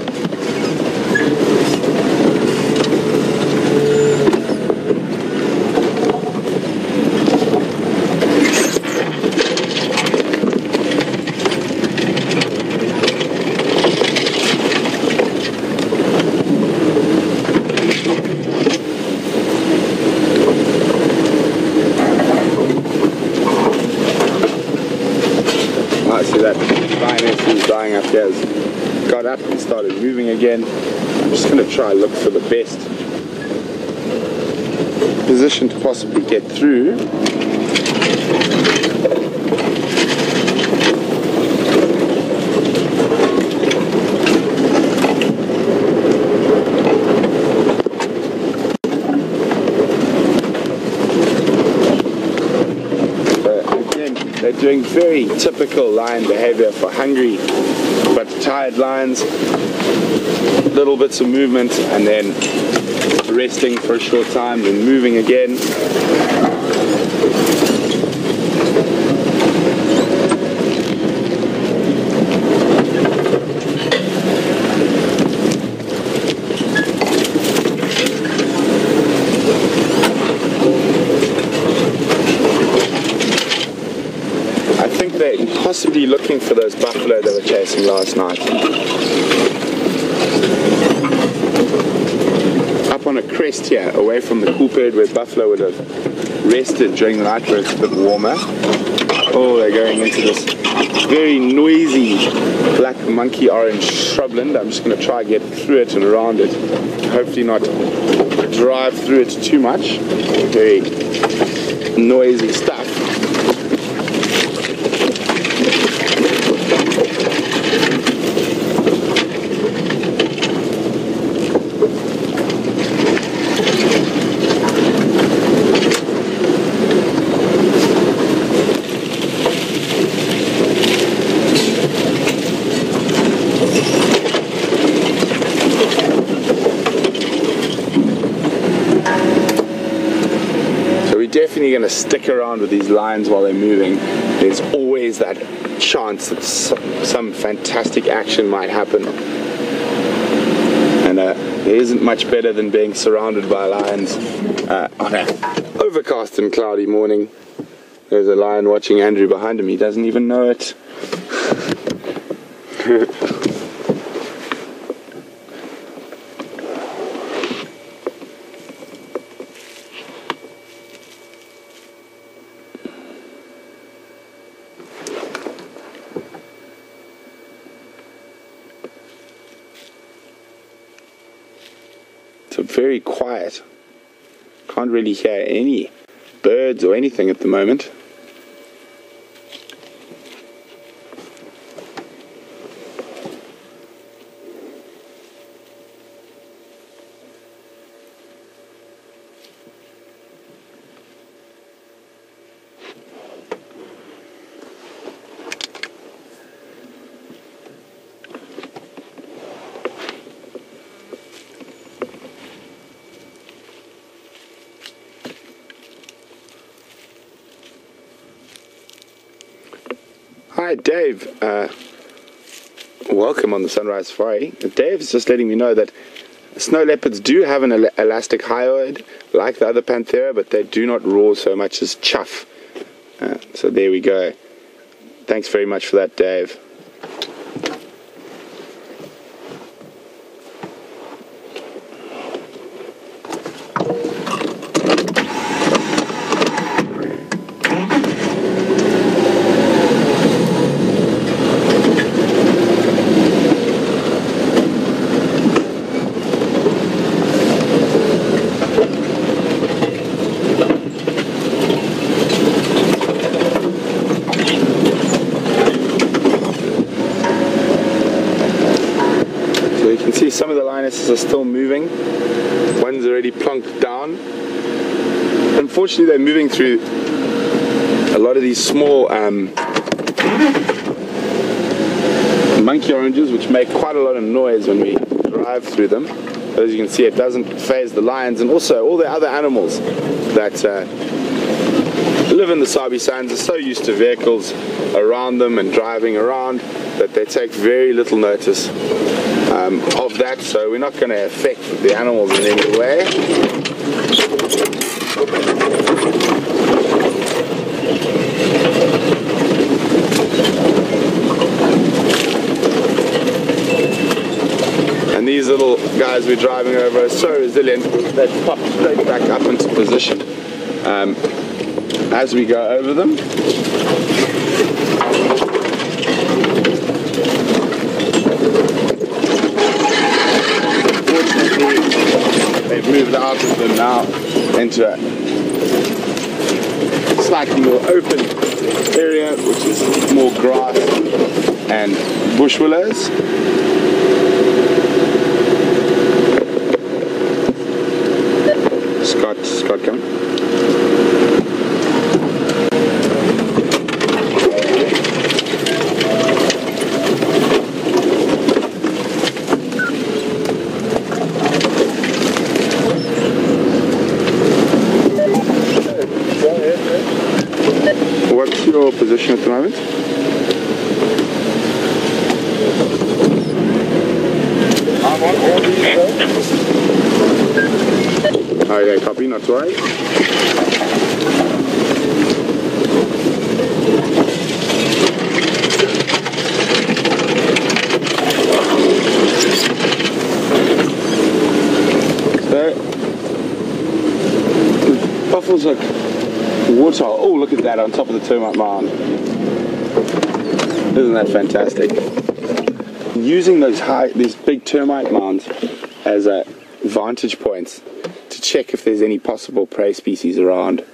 Got up and started moving again. I'm just going to try and look for the best position to possibly get through. They're doing very typical lion behavior for hungry but tired lions. Little bits of movement and then resting for a short time, then moving again. Possibly looking for those buffalo they were chasing last night. Up on a crest here, away from the Kupe, where buffalo would have rested during the night where it's a bit warmer. Oh, they're going into this very noisy black monkey orange shrubland. I'm just going to try and get through it and around it. Hopefully not drive through it too much. Very noisy stuff. Definitely going to stick around with these lions while they're moving. There's always that chance that some fantastic action might happen, and there isn't much better than being surrounded by lions on an overcast and cloudy morning. There's a lion watching Andrew behind him. He doesn't even know it. So very quiet. Can't really hear any birds or anything at the moment. Hi Dave, welcome on the Sunrise Safari. Dave's just letting me know that snow leopards do have an elastic hyoid like the other Panthera, but they do not roar so much as chuff. So there we go. Thanks very much for that, Dave. Some of the lionesses are still moving. One's already plonked down. Unfortunately, they're moving through a lot of these small monkey oranges, which make quite a lot of noise when we drive through them. As you can see, it doesn't faze the lions, and also all the other animals that live in the Sabi Sands are so used to vehicles around them and driving around that they take very little notice of that, so we're not going to affect the animals in any way. And these little guys we're driving over are so resilient, they pop straight back up into position as we go over them. They've moved out of them now into a slightly more open area, which is more grass and bush willows. Scott coming. What's your position at the moment? I'm on all these roads. Okay, copy, not to worry. So, the buffaloes look water. Oh, look at that on top of the termite mound. Isn't that fantastic? Using these big termite mounds as vantage points to check if there's any possible prey species around. And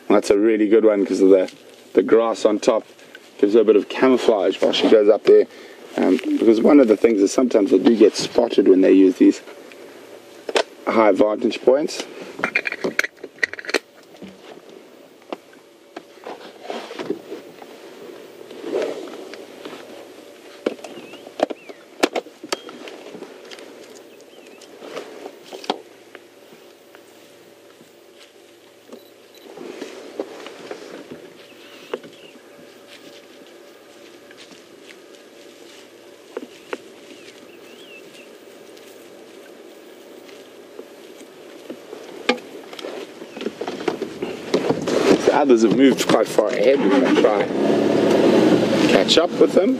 that's a really good one because of the grass on top gives her a bit of camouflage while she goes up there. Because one of the things is sometimes they do get spotted when they use these high vantage points. others have moved quite far ahead. We're going to try catch up with them.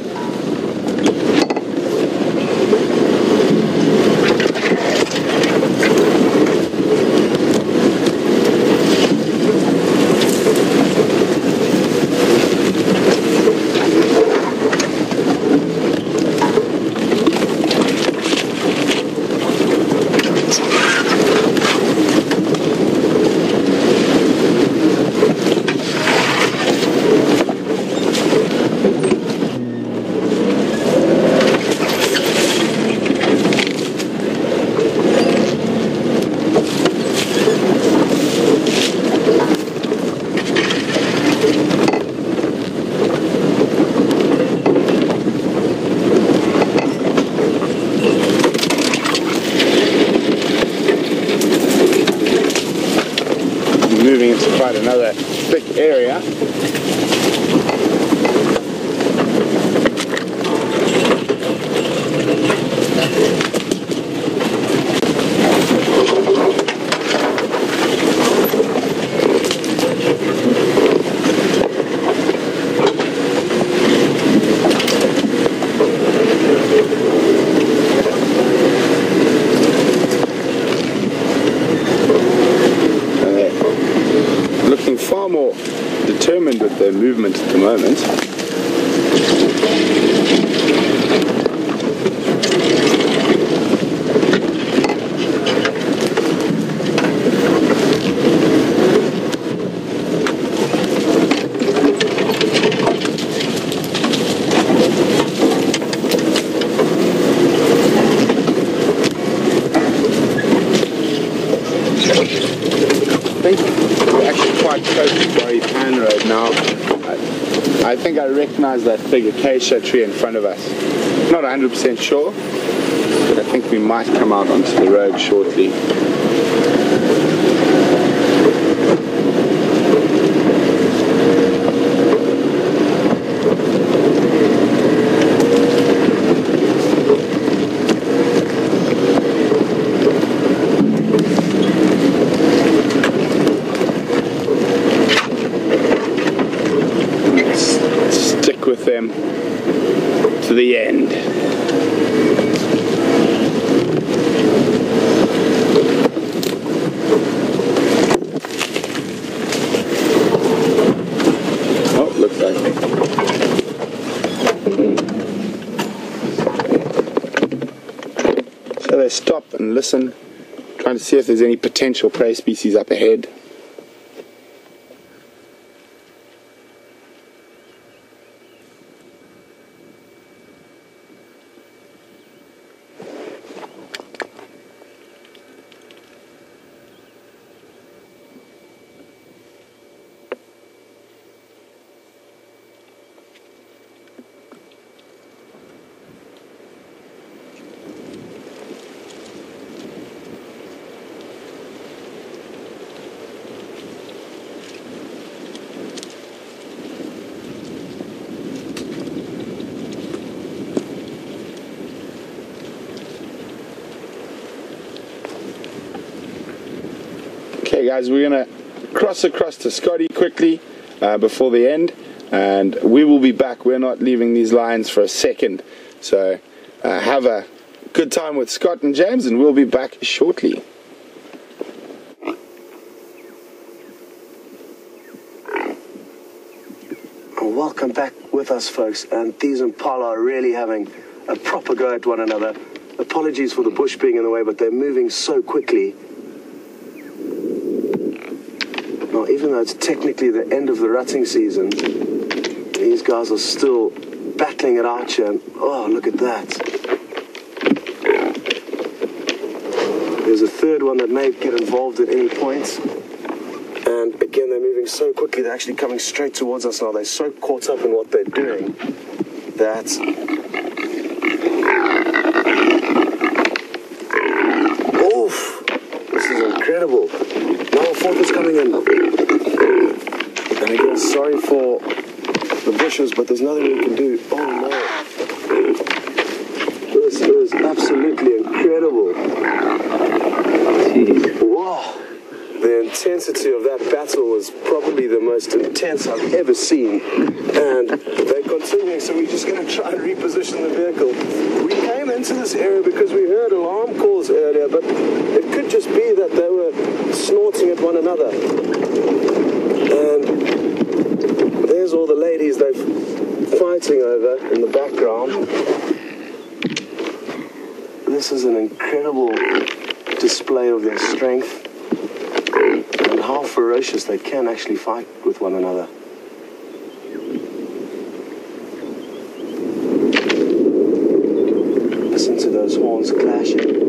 Moving into quite another thick area. Far more determined with their movement at the moment. I think I recognize that big acacia tree in front of us. Not 100% sure, but I think we might come out onto the road shortly. With them to the end. Oh, looks like so they stop and listen, trying to see if there's any potential prey species up ahead. Okay guys, we're going to cross across to Scotty quickly before the end, and we will be back. We're not leaving these lines for a second, so have a good time with Scott and James, and we'll be back shortly. Welcome back with us, folks, and these impala are really having a proper go at one another. Apologies for the bush being in the way, but they're moving so quickly. Now, even though it's technically the end of the rutting season, these guys are still battling it out here. And, oh, look at that. There's a third one that may get involved at any point. And again, they're moving so quickly, they're actually coming straight towards us now. They're so caught up in what they're doing that... Oof! This is incredible. Now a fourth is coming in. And again, sorry for the bushes, but there's nothing we can do. Oh no. This is absolutely incredible. Jeez. Wow. The intensity of that battle was probably the most intense I've ever seen. And they're continuing, so we're just going to try and reposition the vehicle. We came into this area because we heard alarm calls earlier, but it could just be that they were snorting at one another. And there's all the ladies they're fighting over in the background. This is an incredible display of their strength and how ferocious they can actually fight with one another. Listen to those horns clashing.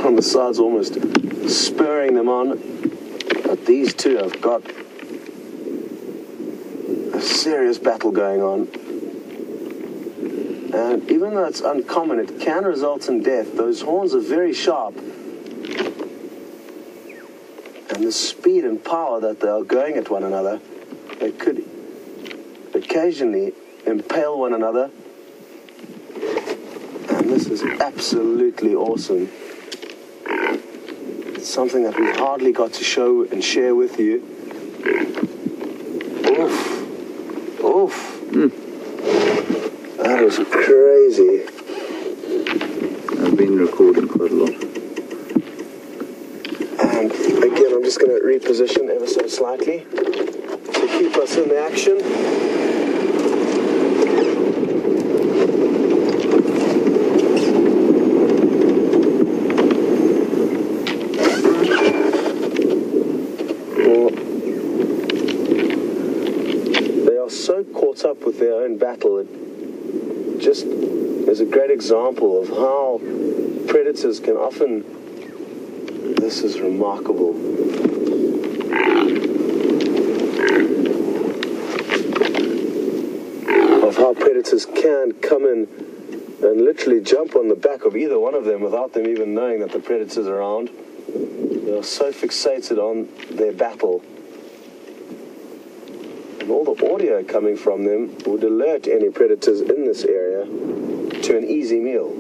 The sides almost spurring them on, but these two have got a serious battle going on, and even though it's uncommon, it can result in death. Those horns are very sharp, and the speed and power that they are going at one another, they could occasionally impale one another, and this is absolutely awesome. Something that we hardly got to show and share with you. Oof. Oof. That was crazy. I've been recording quite a lot. And again, I'm just going to reposition ever so slightly to keep us in the action. Up with their own battle. It just is a great example of how predators can often. This is remarkable. Of how predators can come in and literally jump on the back of either one of them without them even knowing that the predator's around. They are so fixated on their battle. All the audio coming from them would alert any predators in this area to an easy meal.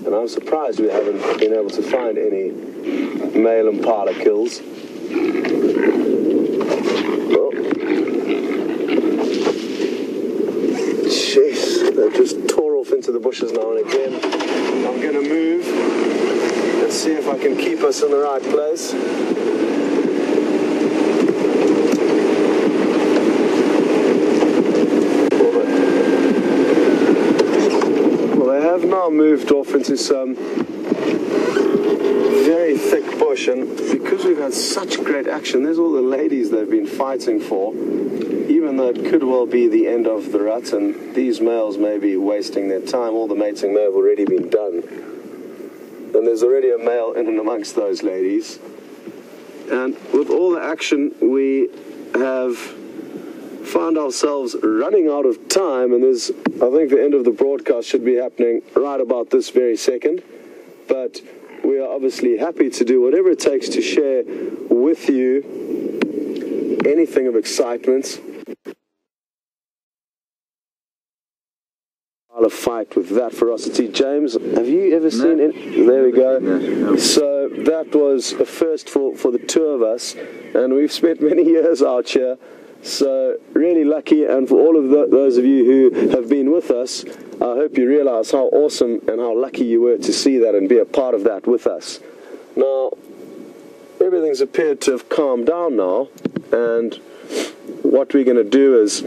And I'm surprised we haven't been able to find any male impala kills. Well, jeez, they just tore off into the bushes now and again. I'm going to move and see if I can keep us in the right place. Now moved off into some very thick bush, and because we've had such great action, there's all the ladies they've been fighting for, even though it could well be the end of the rut and these males may be wasting their time. All the mating may have already been done, and there's already a male in and amongst those ladies. And with all the action, we have found ourselves running out of time, and there's, I think the end of the broadcast should be happening right about this very second, but we are obviously happy to do whatever it takes to share with you anything of excitement. A fight with that ferocity. James, have you ever seen it? There we go. No. So that was a first for the two of us, and we've spent many years out here. So really lucky, and for all of those of you who have been with us, I hope you realize how awesome and how lucky you were to see that and be a part of that with us. Now, everything's appeared to have calmed down now, and what we're going to do is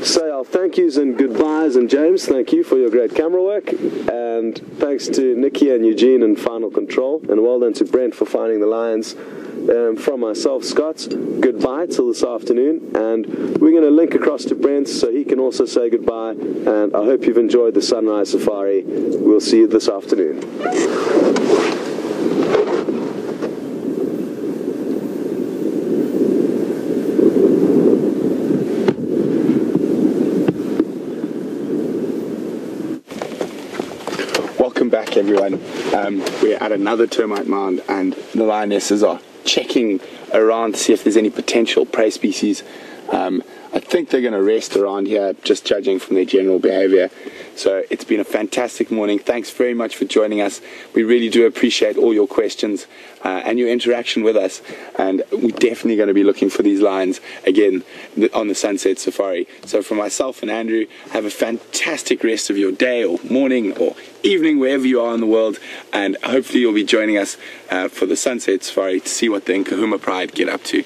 say our thank yous and goodbyes. And James, thank you for your great camera work, and thanks to Nikki and Eugene in Final Control, and well done to Brent for finding the lions. From myself, Scott, goodbye till this afternoon, and we're going to link across to Brent so he can also say goodbye, and I hope you've enjoyed the sunrise safari. We'll see you this afternoon. welcome back everyone. We're at another termite mound and the lionesses are checking around to see if there's any potential prey species. I think they're going to rest around here, just judging from their general behavior. So it's been a fantastic morning. Thanks very much for joining us. We really do appreciate all your questions and your interaction with us. And we're definitely going to be looking for these lions again on the Sunset Safari. So for myself and Andrew, have a fantastic rest of your day or morning or evening, wherever you are in the world. And hopefully you'll be joining us for the Sunset Safari to see what the Nkuhuma Pride get up to.